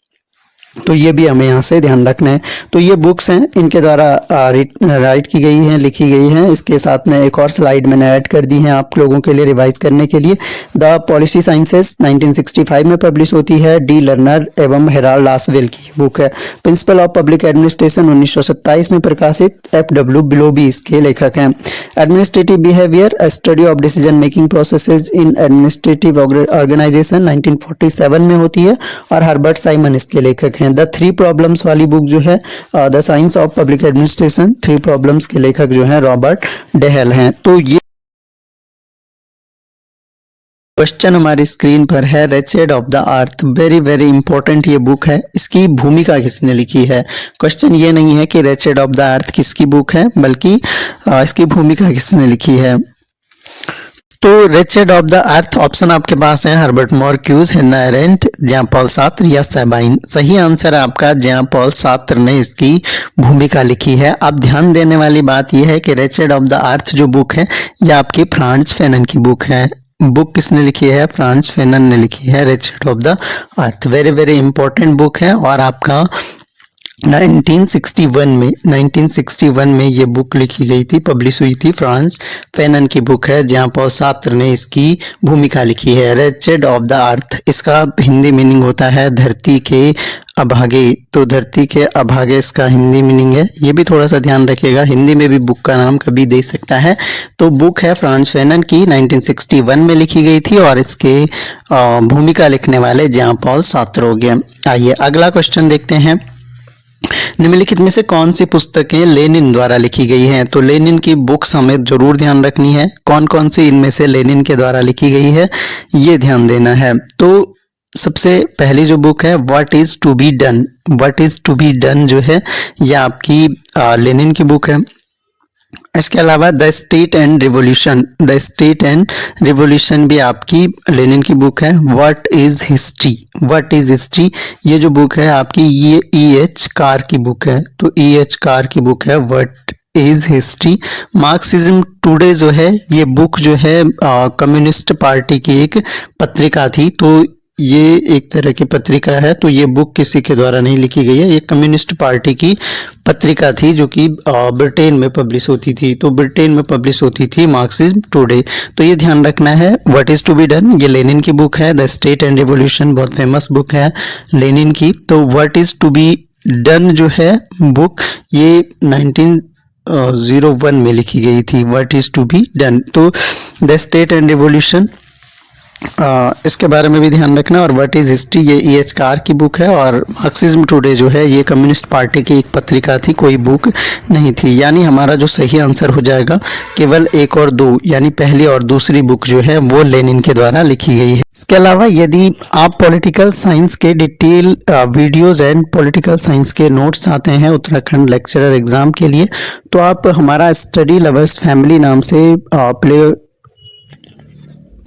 तो ये भी हमें यहाँ से ध्यान रखना है। तो ये बुक्स हैं, इनके द्वारा राइट की गई हैं, लिखी गई हैं। इसके साथ में एक और स्लाइड मैंने ऐड कर दी है आप लोगों के लिए रिवाइज करने के लिए। द पॉलिसी साइंसेस 1965 में पब्लिश होती है, डी लर्नर एवं हेराल्ड लासवेल की बुक है। प्रिंसिपल ऑफ पब्लिक एडमिनिस्ट्रेशन 1927 में प्रकाशित, FW बिलोबी इसके लेखक हैं। Administrative behaviour, study of decision making processes in administrative organization 1947 में होती है और हर्बर्ट साइमन इसके लेखक हैं। द 3 प्रॉब्लम्स वाली बुक जो है the science of public administration, 3 problems के लेखक जो हैं रॉबर्ट डेहल हैं। तो ये क्वेश्चन हमारी स्क्रीन पर है, wretched of the earth. Very very important ये बुक है। इसकी भूमिका किसने लिखी है? क्वेश्चन ये नहीं है कि रेचेड ऑफ द अर्थ किसकी बुक है, बल्कि इसकी भूमिका किसने लिखी है। तो Wretched of the Earth option आपके पास है, Herbert Marcuse, Hannah Arendt, John Paul Sartre या सेबाइन। सही आंसर है आपका जॉन पॉल सार्त्र ने इसकी भूमिका लिखी है। अब ध्यान देने वाली बात यह है कि रेचेड ऑफ द अर्थ जो बुक है ये आपकी फ्रांस फेनन की बुक है। बुक किसने लिखी है? फ्रांस फेनन ने लिखी है wretched of the earth. Very very important book है और आपका 1961 में ये बुक लिखी गई थी, पब्लिश हुई थी। फ्रांस फेनन की बुक है, जॉन पॉल सार्त्र ने इसकी भूमिका लिखी है। रेचेड ऑफ द अर्थ, इसका हिंदी मीनिंग होता है धरती के अभागे। तो धरती के अभागे इसका हिंदी मीनिंग है। ये भी थोड़ा सा ध्यान रखिएगा, हिंदी में भी बुक का नाम कभी दे सकता है। तो बुक है फ्रांस फेनन की, 1961 में लिखी गई थी और इसके भूमिका लिखने वाले जॉन पॉल सार्त्र हो गए। आइए अगला क्वेश्चन देखते हैं। निम्नलिखित में से कौन सी पुस्तकें लेनिन द्वारा लिखी गई हैं? तो लेनिन की बुक्स हमें जरूर ध्यान रखनी है। कौन कौन सी इनमें से लेनिन के द्वारा लिखी गई है ये ध्यान देना है। तो सबसे पहली जो बुक है what is to be done, what is to be done जो है ये आपकी लेनिन की बुक है। इसके अलावा the state and revolution, the state and revolution भी आपकी लेनिन की बुक है। What is history, what is history ये जो बुक है आपकी ये E.H. कार की बुक है। तो E.H. कार की बुक है what is history. Marxism today जो है ये बुक जो है कम्युनिस्ट पार्टी की एक पत्रिका थी। तो ये एक तरह की पत्रिका है, तो ये बुक किसी के द्वारा नहीं लिखी गई है, ये कम्युनिस्ट पार्टी की पत्रिका थी जो कि ब्रिटेन में पब्लिश होती थी। तो ब्रिटेन में पब्लिश होती थी मार्क्सिज्म टुडे। तो ये ध्यान रखना है। What is to be done, ये लेनिन की बुक है। द स्टेट एंड रिवॉल्यूशन बहुत फेमस बुक है लेनिन की। तो what is to be done जो है बुक, ये 1901 में लिखी गई थी। What is to be done, तो द स्टेट एंड रिवॉल्यूशन इसके बारे में भी ध्यान रखना। और व्हाट इज हिस्ट्री, ये E.H. कार की बुक है। और मार्क्सिज्म टुडे जो है ये कम्युनिस्ट पार्टी की एक पत्रिका थी, कोई बुक नहीं थी। यानी हमारा जो सही आंसर हो जाएगा केवल 1 और 2, यानी पहली और दूसरी बुक जो है वो लेनिन के द्वारा लिखी गई है। इसके अलावा यदि आप पॉलिटिकल साइंस के detail videos and political science के नोट्स चाहते हैं उत्तराखंड लेक्चरर एग्जाम के लिए, तो आप हमारा स्टडी लवर्स फैमिली नाम से प्ले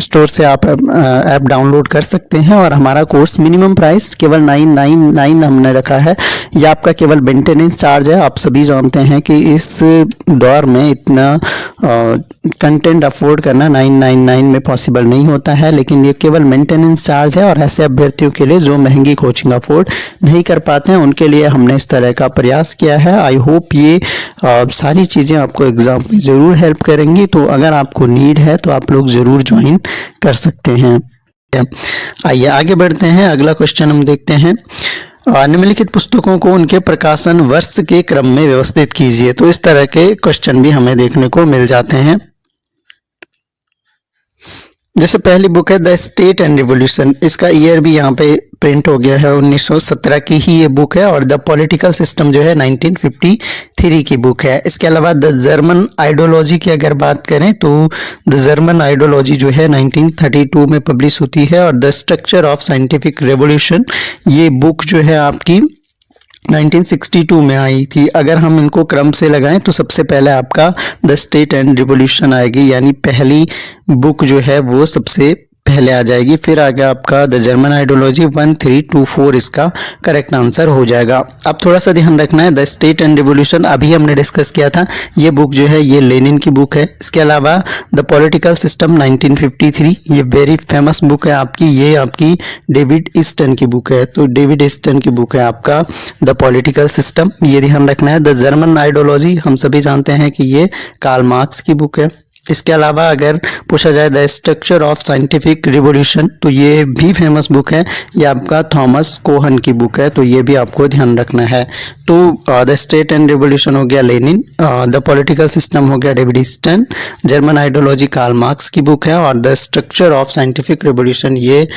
स्टोर से आप ऐप डाउनलोड कर सकते हैं। और हमारा कोर्स मिनिमम प्राइस केवल 999 हमने रखा है। ये आपका केवल मेंटेनेंस चार्ज है। आप सभी जानते हैं कि इस दौर में इतना कंटेंट अफोर्ड करना 999 में पॉसिबल नहीं होता है, लेकिन ये केवल मेंटेनेंस चार्ज है। और ऐसे अभ्यर्थियों के लिए जो महंगी कोचिंग अफोर्ड नहीं कर पाते हैं उनके लिए हमने इस तरह का प्रयास किया है। आई होप ये सारी चीज़ें आपको एग्जाम में ज़रूर हेल्प करेंगी। तो अगर आपको नीड है तो आप लोग ज़रूर ज्वाइन कर सकते हैं। आइए आगे बढ़ते हैं। अगला क्वेश्चन हम देखते हैं। निम्नलिखित पुस्तकों को उनके प्रकाशन वर्ष के क्रम में व्यवस्थित कीजिए। तो इस तरह के क्वेश्चन भी हमें देखने को मिल जाते हैं। जैसे पहली बुक है द स्टेट एंड रिवॉल्यूशन, इसका ईयर भी यहाँ पे प्रिंट हो गया है, 1917 की ही ये बुक है। और द पॉलिटिकल सिस्टम जो है 1953 की बुक है। इसके अलावा द जर्मन आइडियोलॉजी की अगर बात करें तो द जर्मन आइडियोलॉजी जो है 1932 में पब्लिश होती है। और the structure of scientific revolution, ये बुक जो है आपकी 1962 में आई थी। अगर हम इनको क्रम से लगाएं तो सबसे पहले आपका द स्टेट एंड रिवॉल्यूशन आएगी, यानी पहली बुक जो है वो सबसे पहले आ जाएगी। फिर आगे आपका द जर्मन आइडियोलॉजी 1324 इसका करेक्ट आंसर हो जाएगा। अब थोड़ा सा ध्यान रखना है, द स्टेट एंड रिवॉल्यूशन अभी हमने डिस्कस किया था, ये बुक जो है ये लेनिन की बुक है। इसके अलावा द पॉलिटिकल सिस्टम 1953, ये वेरी फेमस बुक है आपकी, ये आपकी डेविड ईस्टन की बुक है। तो डेविड ईस्टन की बुक है आपका द पॉलिटिकल सिस्टम, ये ध्यान रखना है। द जर्मन आइडियोलॉजी हम सभी जानते हैं कि ये कार्ल मार्क्स की बुक है। इसके अलावा अगर पूछा जाए the structure of scientific revolution, तो ये भी फेमस बुक है, ये आपका थॉमस कोहन की बुक है। तो ये भी आपको ध्यान रखना है। तो द स्टेट एंड रिवॉल्यूशन हो गया लेनिन, द पॉलिटिकल सिस्टम हो गया David Easton, German ideology Karl Marx की बुक है, और the structure of scientific revolution ये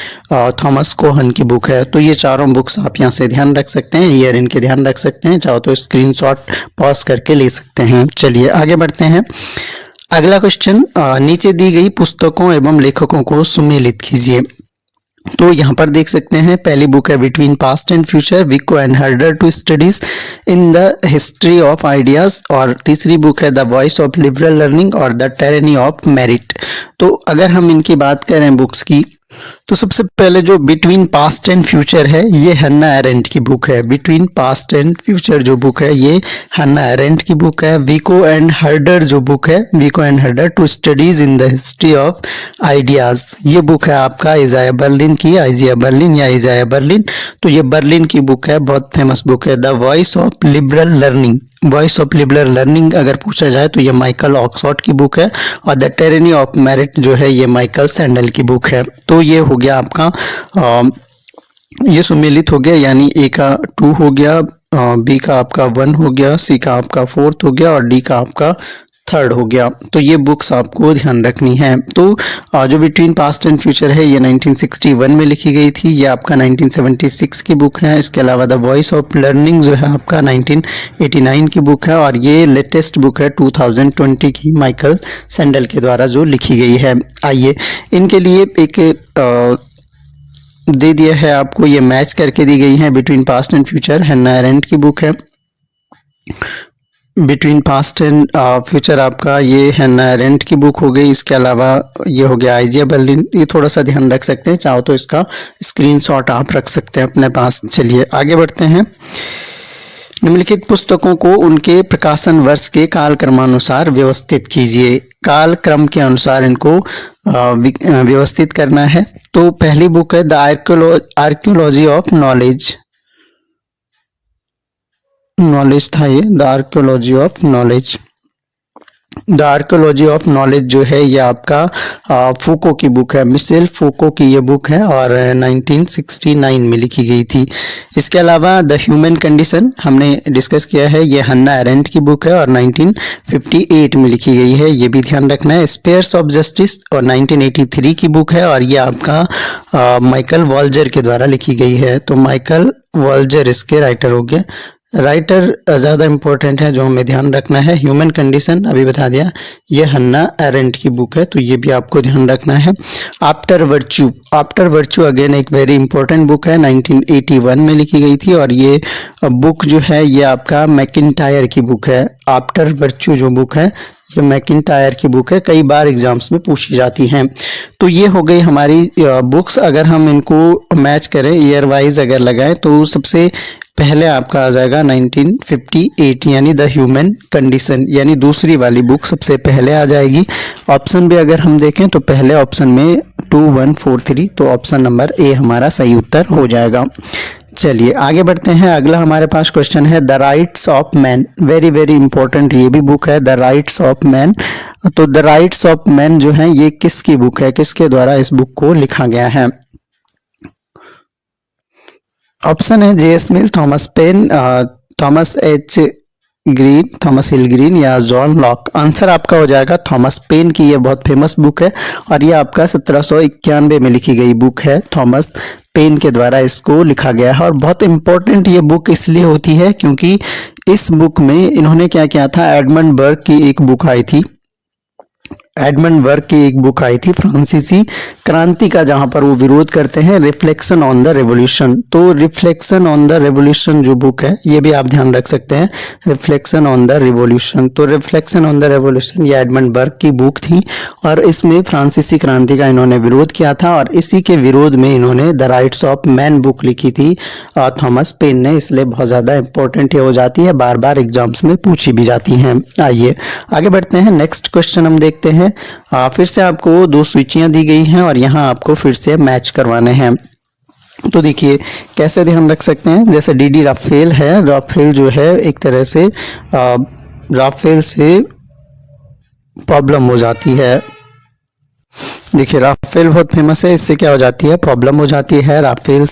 थॉमस कोहन की बुक है। तो ये चारों बुक्स आप यहाँ से ध्यान रख सकते हैं, ईयर इनके ध्यान रख सकते हैं, चाहो तो स्क्रीनशॉट पॉज करके ले सकते हैं। चलिए आगे बढ़ते हैं। अगला क्वेश्चन, नीचे दी गई पुस्तकों एवं लेखकों को सुमेलित कीजिए। तो यहाँ पर देख सकते हैं पहली बुक है between past and future, Vico and Herder two studies in the history of ideas, और तीसरी बुक है the voice of liberal learning और द टायरनी ऑफ मेरिट। तो अगर हम इनकी बात करें बुक्स की, तो सबसे पहले जो बिटवीन पास्ट एंड फ्यूचर है ये हन्ना एरेंट की बुक है। बिटवीन पास्ट एंड फ्यूचर जो बुक है ये हन्ना एरेंट की बुक है। विको एंड हर्डर जो बुक है, Vico and Herder two studies in the history of ideas, ये बुक है आपका इजाया बर्लिन की, आइजिया बर्लिन या इजाया बर्लिन। तो ये बर्लिन की बुक है, बहुत फेमस बुक है। The voice of liberal learning, voice of liberal learning अगर पूछा जाए तो ये माइकल ऑक्सफोर्ड की बुक है। और द टायरनी ऑफ मेरिट जो है ये माइकल सैंडल की बुक है। तो ये हो गया आपका ये सुमेलित हो गया, यानी ए का 2 हो गया, बी का आपका 1 हो गया, सी का आपका 4th हो गया और डी का आपका 3rd हो गया। तो ये बुक्स आपको ध्यान रखनी है। तो जो बिटवीन पास्ट एंड फ्यूचर है ये 1961 में लिखी गई थी, ये आपका 1976 की बुक है। इसके अलावा द वॉइस ऑफ लर्निंग जो है आपका 1989 की बुक है, और ये लेटेस्ट बुक है 2020 की माइकल सैंडल के द्वारा जो लिखी गई है। आइए इनके लिए एक दे दिया है आपको, ये मैच करके दी गई है। Between past and future Hannah Arendt की बुक है। बिटवीन पास्ट एंड फ्यूचर आपका ये हन्ना एरेंट की बुक हो गई। इसके अलावा ये हो गया आइजिया बर्लिन, ये थोड़ा सा ध्यान रख सकते हैं, चाहो तो इसका स्क्रीनशॉट आप रख सकते हैं अपने पास। चलिए आगे बढ़ते हैं। निम्नलिखित पुस्तकों को उनके प्रकाशन वर्ष के कालक्रमानुसार व्यवस्थित कीजिए। काल क्रम के अनुसार इनको व्यवस्थित करना है। तो पहली बुक है द आर्कियोलॉजी ऑफ नॉलेज, था ये, the archaeology of knowledge. The archaeology of knowledge जो है ये आपका फूको की बुक है, मिशेल फूको की ये बुक है और 1969 में लिखी गई थी। इसके अलावा द ह्यूमन कंडीशन हमने डिस्कस किया है, ये हन्ना एरेंट की बुक है और 1958 में लिखी गई है, ये भी ध्यान रखना है। स्पेयर्स ऑफ जस्टिस और 1983 की बुक है और ये आपका माइकल वॉल्जर के द्वारा लिखी गई है। तो माइकल वॉल्जर इसके राइटर हो गए। राइटर ज़्यादा इम्पोर्टेंट है जो हमें ध्यान रखना है। ह्यूमन कंडीशन अभी बता दिया, ये हन्ना एरेंट की बुक है, तो ये भी आपको ध्यान रखना है। आफ्टर वर्च्यू अगेन एक वेरी इंपॉर्टेंट बुक है, 1981 में लिखी गई थी और ये बुक जो है ये आपका मैकिंटायर की बुक है। आफ्टर वर्च्यू जो बुक है ये मैकिंटायर की बुक है, कई बार एग्जाम्स में पूछी जाती हैं। तो ये हो गई हमारी बुक्स। अगर हम इनको मैच करें ईयर वाइज अगर लगाएं तो सबसे पहले आपका आ जाएगा 1958 यानी द ह्यूमन कंडीशन, यानी दूसरी वाली बुक सबसे पहले आ जाएगी। ऑप्शन भी अगर हम देखें तो पहले ऑप्शन में 2143, तो ऑप्शन नंबर ए हमारा सही उत्तर हो जाएगा। चलिए आगे बढ़ते हैं। अगला हमारे पास क्वेश्चन है the rights of man, very very important ये भी बुक है, द राइट्स ऑफ मैन। तो द राइट्स ऑफ मैन जो है ये किसकी बुक है, किसके द्वारा इस बुक को लिखा गया है? ऑप्शन है J S. Mill, Thomas Paine, Thomas H Green, Thomas Hill Green या जॉन लॉक। आंसर आपका हो जाएगा थॉमस पेन की, ये बहुत फेमस बुक है और ये आपका 1791 में लिखी गई बुक है। थॉमस पेन के द्वारा इसको लिखा गया है और बहुत इंपॉर्टेंट ये बुक इसलिए होती है क्योंकि इस बुक में इन्होंने क्या किया था, एडमंड बर्ग की एक बुक आई थी, एडमंड बर्ग की एक बुक आई थी फ्रांसीसी क्रांति का, जहां पर वो विरोध करते हैं, रिफ्लेक्शन ऑन द रेवोल्यूशन। तो रिफ्लेक्शन ऑन द रेवोल्यूशन जो बुक है ये भी आप ध्यान रख सकते हैं, रिफ्लेक्शन ऑन द रेवोल्यूशन। तो रिफ्लेक्शन ऑन द रेवोल्यूशन ये एडमंड बर्ग की बुक थी और इसमें फ्रांसीसी क्रांति का इन्होंने विरोध किया था और इसी के विरोध में इन्होंने the rights of man book लिखी थी थॉमस पेन ने, इसलिए बहुत ज़्यादा इंपॉर्टेंट ये हो जाती है, बार बार एग्जाम्स में पूछी भी जाती हैं। आइए आगे बढ़ते हैं, नेक्स्ट क्वेश्चन हम देखते हैं। फिर से आपको दो सूचियां दी गई हैं और यहाँ आपको फिर से मैच करवाने हैं। तो देखिए कैसे ध्यान रख सकते हैं, जैसे डी राफेल है, राफेल जो है एक तरह से राफेल से प्रॉब्लम हो जाती है। देखिए राफेल बहुत फेमस है, इससे क्या हो जाती है, प्रॉब्लम हो जाती है। राफेल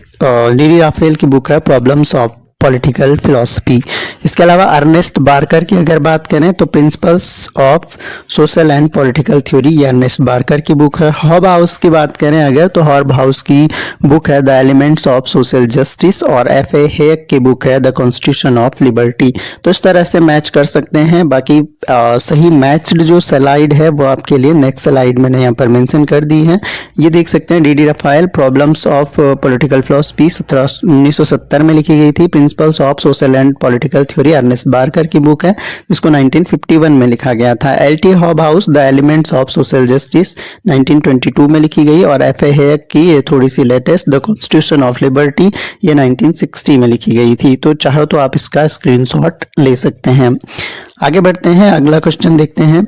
डी राफेल की बुक है प्रॉब्लम्स ऑफ पॉलिटिकल फिलॉसफी। इसके अलावा अर्नेस्ट बार्कर की अगर बात करें तो principles of social and political theory, ये अर्नेस्ट बार्कर की बुक है। हॉब हाउस की बात करें अगर तो हॉब हाउस की बुक है the elements of social justice और F.A. हेक की बुक है द कॉन्स्टिट्यूशन ऑफ लिबर्टी। तो इस तरह से मैच कर सकते हैं। बाकी सही मैच्ड जो स्लाइड है वो आपके लिए नेक्स्ट स्लाइड मैंने यहाँ पर मेंशन कर दी है, ये देख सकते हैं। D Raphael problems of political philosophy 1970 में लिखी गई थी। Principles of social and political theory Ernest Barker की बुक है जिसको 1951 में लिखा गया था। L.T. Hobhouse the elements of social justice 1922 में लिखी गई और F.A. हेक की ये थोड़ी सी latest the constitution of liberty ये 1960 में लिखी गई थी। तो चाहो तो आप इसका स्क्रीनशॉट ले सकते हैं। आगे बढ़ते हैं, अगला क्वेश्चन देखते हैं।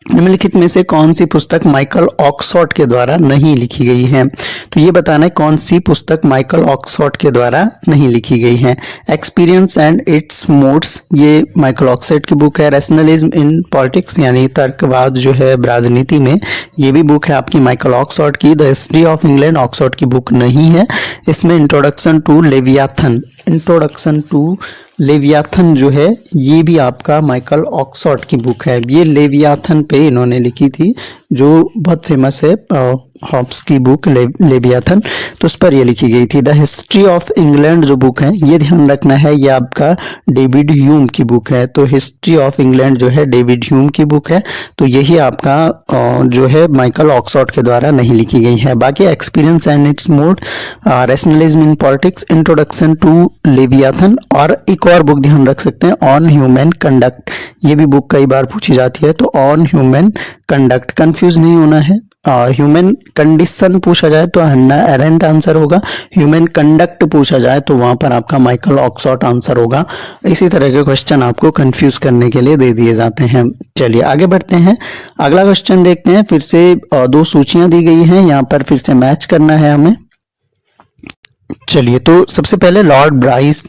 निम्नलिखित में से कौन सी पुस्तक माइकल ऑक्सफोर्ड के द्वारा नहीं लिखी गई है? तो ये बताना है कौन सी पुस्तक माइकल ऑक्सफोर्ड के द्वारा नहीं लिखी गई है। एक्सपीरियंस एंड इट्स मोड्स ये माइकल ऑक्सफोर्ड की बुक है। रैशनलिज्म इन पॉलिटिक्स यानी तर्कवाद जो है राजनीति में, ये भी बुक है आपकी माइकल ऑक्सफोर्ड की। The history of England Oxford की बुक नहीं है। इसमें इंट्रोडक्शन टू लेवियाथन जो है ये भी आपका माइकल ऑक्सफोर्ड की बुक है। ये लेवियाथन पे इन्होंने लिखी थी जो बहुत फेमस है, हॉब्स की बुक लेवियाथन, तो उस पर ये लिखी गई थी। द हिस्ट्री ऑफ इंग्लैंड जो बुक है ये ध्यान रखना है, ये आपका डेविड ह्यूम की बुक है। तो हिस्ट्री ऑफ इंग्लैंड जो है डेविड ह्यूम की बुक है, तो यही आपका जो है माइकल ऑक्सफोर्ड के द्वारा नहीं लिखी गई है। बाकी experience and its mode, rationalism in politics, introduction to Leviathan और एक और बुक ध्यान रख सकते हैं ऑन ह्यूमन कंडक्ट, ये भी बुक कई बार पूछी जाती है। तो ऑन ह्यूमन कंडक्ट, कंफ्यूज नहीं होना है, ह्यूमन कंडीशन पूछा जाए तो हन्ना एरेंट आंसर होगा, ह्यूमन कंडक्ट पूछा जाए तो वहां पर आपका माइकल ऑक्सफोर्ड आंसर होगा। इसी तरह के क्वेश्चन आपको कंफ्यूज करने के लिए दे दिए जाते हैं। चलिए आगे बढ़ते हैं, अगला क्वेश्चन देखते हैं। फिर से दो सूचियां दी गई हैं, यहाँ पर फिर से मैच करना है हमें। चलिए तो सबसे पहले Lord Bryce,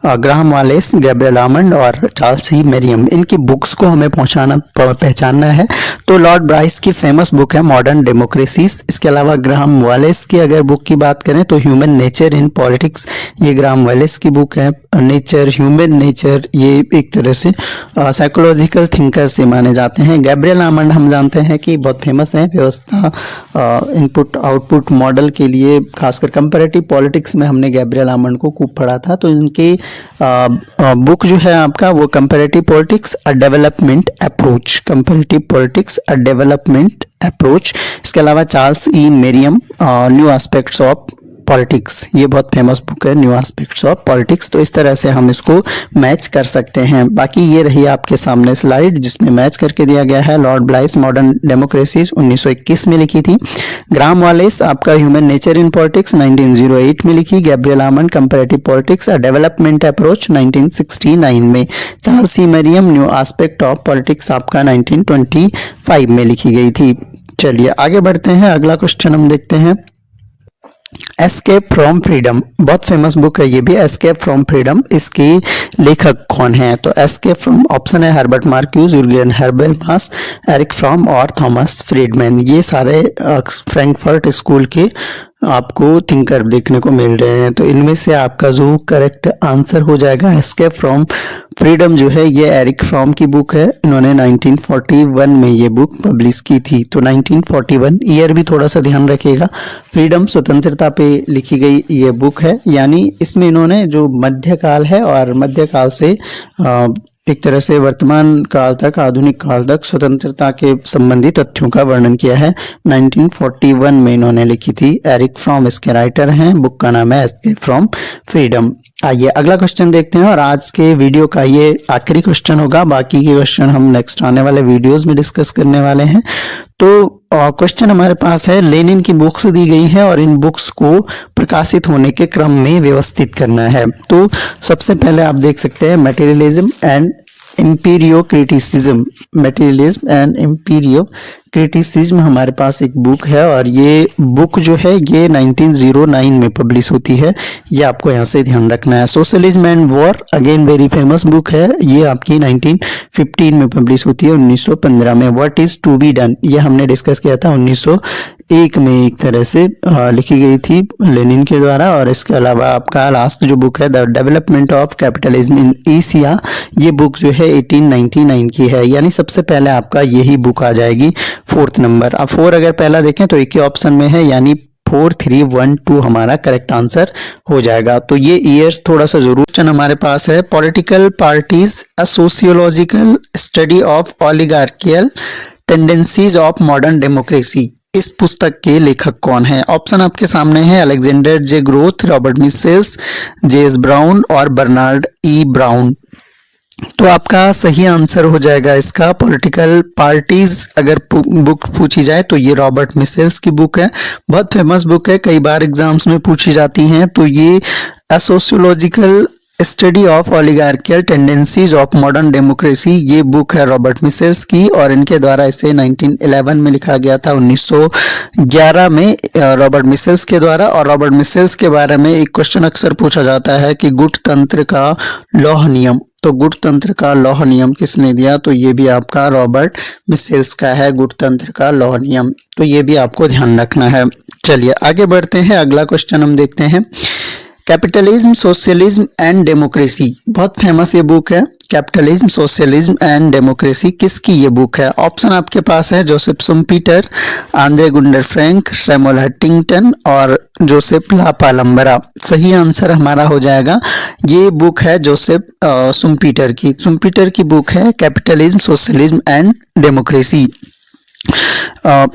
Graham wireless, Gabriel almond और चार्ल्स ई मेरियम, इनकी बुक्स को हमें पहचानना है। तो लॉर्ड ब्राइस की फेमस बुक है मॉडर्न डेमोक्रेसीज। इसके अलावा ग्राहम वालेस की अगर बुक की बात करें तो ह्यूमन नेचर इन पॉलिटिक्स, ये ग्राहम वालेस की बुक है। नेचर, ह्यूमन नेचर, ये एक तरह से साइकोलॉजिकल थिंकर से माने जाते हैं। गैब्रियल आमंड हम जानते हैं कि बहुत फेमस है व्यवस्था इनपुट आउटपुट मॉडल के लिए, खासकर कंपैरेटिव पॉलिटिक्स में हमने गैब्रियल आमंड को खूब पढ़ा था। तो इनकी बुक जो है आपका वो comparative politics a development approach, comparative politics a development approach. इसके अलावा Charles E मेरियम, new aspects of politics, ये बहुत फेमस बुक है, न्यू एस्पेक्ट्स ऑफ पॉलिटिक्स। तो इस तरह से हम इसको मैच कर सकते हैं। बाकी ये रही आपके सामने स्लाइड जिसमें मैच करके दिया गया है। लॉर्ड ब्राइस मॉडर्न डेमोक्रेसीज 1921 में लिखी थी। ग्राहम वालेस आपका ह्यूमन नेचर इन पॉलिटिक्स 1908 में लिखी। Gabriel almond comparative politics a development approach 1969 में। Charles E मेरियम new aspect of politics आपका 1925 में लिखी गई थी। चलिए आगे बढ़ते हैं, अगला क्वेश्चन हम देखते हैं। एस्केप फ्रॉम फ्रीडम, बहुत फेमस बुक है ये भी, एस्केप फ्रॉम फ्रीडम। इसके लेखक कौन है? तो एस्केप फ्रॉम ऑप्शन है हर्बर्ट मार्क्यूज, यूर्गेन हर्बरमास, एरिक फ्रॉम और थॉमस फ्रीडमैन। ये सारे फ्रैंकफर्ट स्कूल के आपको थिंकर देखने को मिल रहे हैं। तो इनमें से आपका जो करेक्ट आंसर हो जाएगा एस्केप फ्रॉम फ्रीडम जो है ये एरिक फ्रॉम की बुक है। इन्होंने 1941 में ये बुक पब्लिश की थी। तो 1941 ईयर भी थोड़ा सा ध्यान रखिएगा। फ्रीडम स्वतंत्रता पे लिखी गई ये बुक है, यानी इसमें इन्होंने जो मध्यकाल है और मध्यकाल से एक तरह से वर्तमान काल तक, आधुनिक काल तक स्वतंत्रता के संबंधी तथ्यों का वर्णन किया है। 1941 में इन्होंने लिखी थी। एरिक फ्रॉम इसके राइटर हैं। बुक का नाम है एस्केप फ्रॉम फ्रीडम। आइए अगला क्वेश्चन देखते हैं और आज के वीडियो का ये आखिरी क्वेश्चन होगा। बाकी के क्वेश्चन हम नेक्स्ट आने वाले वीडियोस में डिस्कस करने वाले हैं। तो क्वेश्चन हमारे पास है, लेनिन की बुक्स दी गई है और इन बुक्स को प्रकाशित होने के क्रम में व्यवस्थित करना है। तो सबसे पहले आप देख सकते हैं materialism and empirio criticism, materialism and empirio criticism हमारे पास एक बुक है और ये बुक जो है ये 1909 में पब्लिश होती है। ये आपको यहाँ से ध्यान रखना है। Socialism and war, again very famous book है, ये आपकी 1915 में पब्लिश होती है, 1915 में। What is to be done, ये हमने डिस्कस किया था 1901 में, एक तरह से लिखी गई थी लेनिन के द्वारा। और इसके अलावा आपका लास्ट जो बुक है the development of capitalism in Asia, ये बुक जो है 1899 की है। यानी सबसे पहले आपका यही बुक आ जाएगी 4th नंबर। अब 4 अगर पहला देखें तो एक ही ऑप्शन में है, यानी 4312 हमारा करेक्ट आंसर हो जाएगा। तो ये ईयर्स थोड़ा सा जरूर। क्वेश्चन हमारे पास है, political parties a sociological study of oligarchical tendencies of modern democracy, इस पुस्तक के लेखक कौन है? ऑप्शन आपके सामने है, अलेक्जेंडर जे ग्रोथ, रॉबर्ट मिसेल्स, जेस ब्राउन और बर्नार्ड ई ब्राउन। तो आपका सही आंसर हो जाएगा इसका पॉलिटिकल पार्टीज। अगर बुक पूछी जाए तो ये रॉबर्ट मिसेल्स की बुक है, बहुत फेमस बुक है, कई बार एग्जाम्स में पूछी जाती हैं। तो ये a sociological study of oligarchical tendencies of modern democracy, ये बुक है रॉबर्ट मिसेल्स की और इनके द्वारा इसे 1911 में लिखा गया था, 1911 में रॉबर्ट मिसेल्स के द्वारा। और रॉबर्ट मिसेल्स के बारे में एक क्वेश्चन अक्सर पूछा जाता है कि गुटतंत्र का लौह नियम, तो गुटतंत्र का लौह नियम किसने दिया? तो ये भी आपका रॉबर्ट मिसेल्स का है, गुटतंत्र का लौह नियम। तो ये भी आपको ध्यान रखना है। चलिए आगे बढ़ते हैं, अगला क्वेश्चन हम देखते हैं। कैपिटलिज्म, सोशलिज्म एंड डेमोक्रेसी, बहुत फेमस ये बुक है। कैपिटलिज्म, सोशलिज्म एंड डेमोक्रेसी, किसकी ये बुक है? ऑप्शन आपके पास है Joseph Schumpeter, Andre Gunder Frank, Samuel Huntington और जोसेफ ला पालम्बरा। सही आंसर हमारा हो जाएगा, ये बुक है जोसेफ शुम्पीटर की। शुम्पीटर की बुक है कैपिटलिज्म, सोशलिज्म एंड डेमोक्रेसी।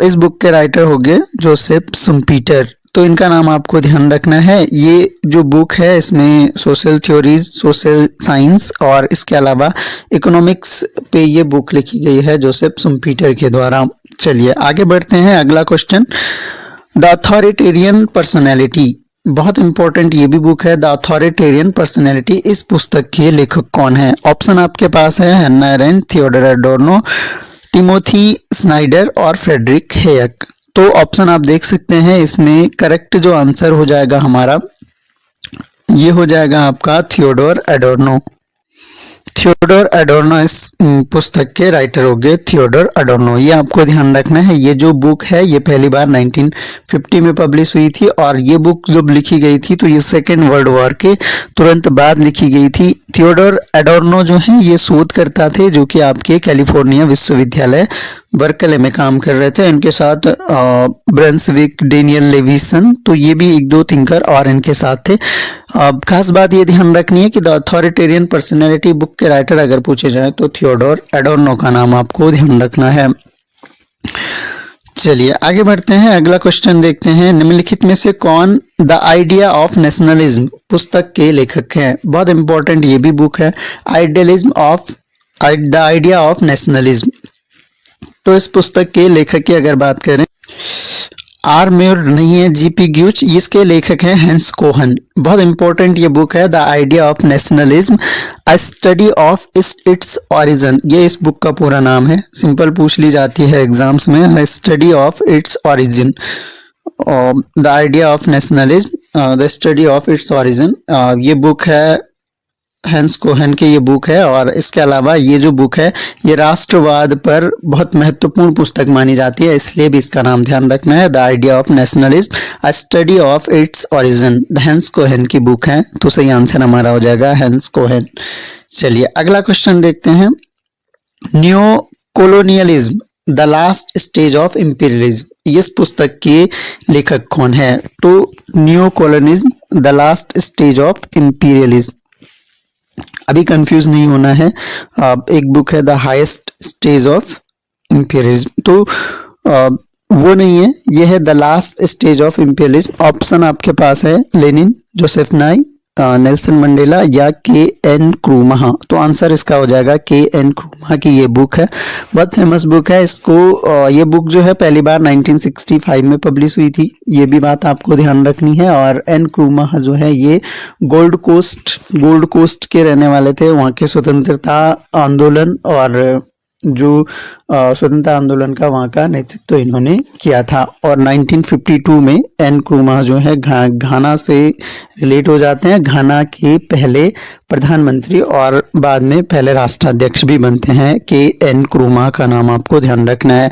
इस बुक के राइटर हो गए जोसेफ शुम्पीटर। तो इनका नाम आपको ध्यान रखना है। ये जो बुक है इसमें सोशल थ्योरीज, सोशल साइंस और इसके अलावा इकोनॉमिक्स पे ये बुक लिखी गई है जोसेफ शुम्पीटर के द्वारा। चलिए आगे बढ़ते हैं। अगला क्वेश्चन, द अथॉरिटेरियन पर्सनैलिटी, बहुत इंपॉर्टेंट ये भी बुक है। द अथॉरिटेरियन पर्सनैलिटी, इस पुस्तक के लेखक कौन है? ऑप्शन आपके पास है हन्ना एरेंट, थियोडोर एडोर्नो, टिमोथी स्नाइडर और फ्रेडरिक हेयक। तो ऑप्शन आप देख सकते हैं, इसमें करेक्ट जो आंसर हो जाएगा हमारा ये हो जाएगा आपका थियोडोर एडोर्नो। थियोडोर एडोर्नो इस पुस्तक के राइटर हो गए, थियोडोर एडोर्नो। ये आपको ध्यान रखना है। ये जो बुक है ये पहली बार 1950 में पब्लिश हुई थी और ये बुक जब लिखी गई थी तो ये सेकेंड वर्ल्ड वॉर के तुरंत बाद लिखी गई थी। थियोडोर एडोर्नो जो है ये शोधकर्ता थे जो कि आपके कैलिफोर्निया विश्वविद्यालय बर्कले में काम कर रहे थे। इनके साथ ब्रंसविक, डेनियल लेविसन, तो ये भी एक दो थिंकर और इनके साथ थे। खास बात ये ध्यान रखनी है कि द अथॉरिटेरियन पर्सनैलिटी बुक के राइटर अगर पूछे जाए तो थियोडोर एडोर्नो का नाम आपको ध्यान रखना है। चलिए आगे बढ़ते हैं। अगला क्वेश्चन देखते हैं, निम्नलिखित में से कौन द आइडिया ऑफ नेशनलिज्म पुस्तक के लेखक हैं? बहुत इंपॉर्टेंट ये भी बुक है, द आइडिया ऑफ नेशनलिज्म। तो इस पुस्तक के लेखक की अगर बात करें, आर म्यूर नहीं है, जीपी ग्यूच, इसके लेखक हैं हैंस कोहन। बहुत इंपॉर्टेंट ये बुक है, the idea of nationalism, a study of its origin. ये इस बुक का पूरा नाम है, सिंपल पूछ ली जाती है एग्जाम्स में, अ study of its origin, the idea of nationalism, the study of its origin. ये बुक है हैंस कोहन की ये बुक है। और इसके अलावा ये जो बुक है ये राष्ट्रवाद पर बहुत महत्वपूर्ण पुस्तक मानी जाती है, इसलिए भी इसका नाम ध्यान रखना है, the idea of nationalism, a study of its origin. Hans Kohn की बुक है, तो सही आंसर हमारा हो जाएगा हैंस कोहन। चलिए अगला क्वेश्चन देखते हैं, new colonialism, the last stage of imperialism, इस पुस्तक के लेखक कौन है? तो new colonism, the last stage of imperialism. अभी कंफ्यूज नहीं होना है, एक बुक है the highest stage of imperialism, तो वो नहीं है, ये है the last stage of imperialism. Option आपके पास है Lenin, Joseph Nye, Nelson Mandela या के एन क्रूमह। तो आंसर इसका हो जाएगा के एन क्रूमह की ये बुक है, बहुत फेमस बुक है। इसको ये बुक जो है पहली बार 1965 में पब्लिश हुई थी, ये भी बात आपको ध्यान रखनी है। और एन क्रूमह जो है ये गोल्ड कोस्ट के रहने वाले थे, वहाँ के स्वतंत्रता आंदोलन और जो स्वतंत्रता आंदोलन का वहाँ का नेतृत्व इन्होंने किया था। और 1952 में एन क्रूमह जो है घाना से रिलेट हो जाते हैं, घाना के पहले प्रधानमंत्री और बाद में पहले राष्ट्राध्यक्ष भी बनते हैं। के एन क्रूमह का नाम आपको ध्यान रखना है।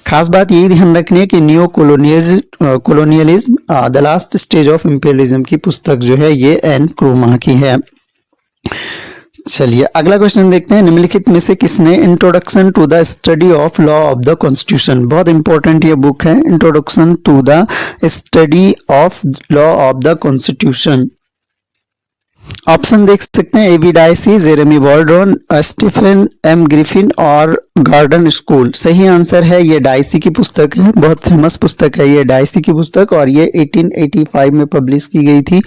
खास बात यही ध्यान रखनी है कि new colonialism, the last stage of imperialism की पुस्तक जो है ये एन क्रूमह की है। चलिए अगला क्वेश्चन देखते हैं, निम्नलिखित में से किसने introduction to the study of law of the constitution, बहुत इंपॉर्टेंट ये बुक है, introduction to the study of law of the constitution. Option देख सकते हैं, A V Dicey, Jeremy Waldron, Stephen M Griffin और गॉर्डन स्कूल। सही आंसर है ये डाइसी की पुस्तक है, बहुत फेमस पुस्तक है ये डाइसी की पुस्तक, और ये 1885 में पब्लिश की गई थी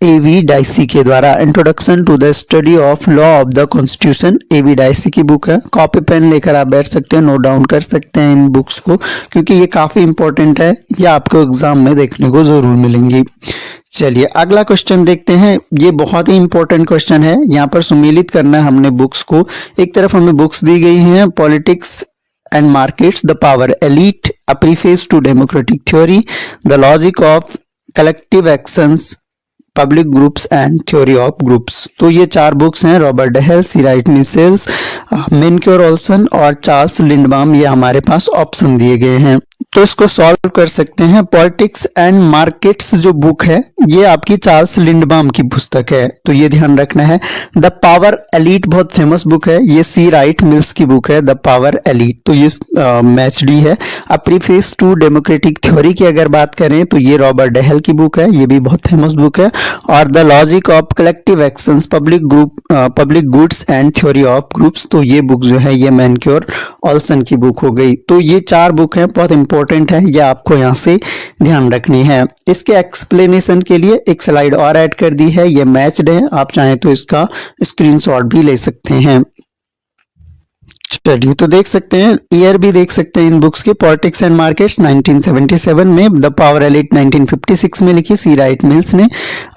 एवी डाइसी के द्वारा। Introduction to the study of law of the constitution A V Dicey की बुक है। कॉपी पेन लेकर आप बैठ सकते हैं, नोट डाउन कर सकते हैं इन बुक्स को, क्योंकि ये काफी इंपॉर्टेंट है, ये आपको एग्जाम में देखने को जरूर मिलेंगी। चलिए अगला क्वेश्चन देखते हैं, ये बहुत ही इंपॉर्टेंट क्वेश्चन है, यहाँ पर सुमेलित करना है हमने बुक्स को। एक तरफ हमें बुक्स दी गई हैं, politics and markets, the power elite, a preface to democratic theory, the logic of collective actions, public groups and theory of groups. तो ये चार बुक्स हैं, Robert Dahl, C Wright Michels, Mancur Olson और Charles Lindblom, ये हमारे पास option दिए गए हैं। तो इसको सॉल्व कर सकते हैं। पॉलिटिक्स एंड मार्केट्स जो बुक है ये आपकी चार्ल्स लिंडबाम की पुस्तक है, तो ये ध्यान रखना है। द पावर एलीट बहुत फेमस बुक है, ये सी राइट मिल्स की बुक है, द पावर एलीट, तो ये मैचडी है। अब प्रीफेस टू डेमोक्रेटिक थ्योरी की अगर बात करें तो ये रॉबर्ट डहेल की बुक है, ये भी बहुत फेमस बुक है। और the logic of collective actions, public goods and theory of groups, तो ये बुक जो है ये मेनक्योर ओल्सन की बुक हो गई। तो ये चार बुक हैं, बहुत इंपॉर्टेंट इंपॉर्टेंट है, ये आपको यहाँ से ध्यान रखनी है। इसके एक्सप्लेनेशन के लिए एक स्लाइड और ऐड कर दी है, ये मैच्ड है, आप चाहें तो इसका स्क्रीनशॉट भी ले सकते हैं। चलिए तो देख सकते हैं, ईयर भी देख सकते हैं इन बुक्स की। पॉलिटिक्स एंड मार्केट्स 1977 में, द पावर एलिट 1956 में लिखी सी राइट मिल्स ने।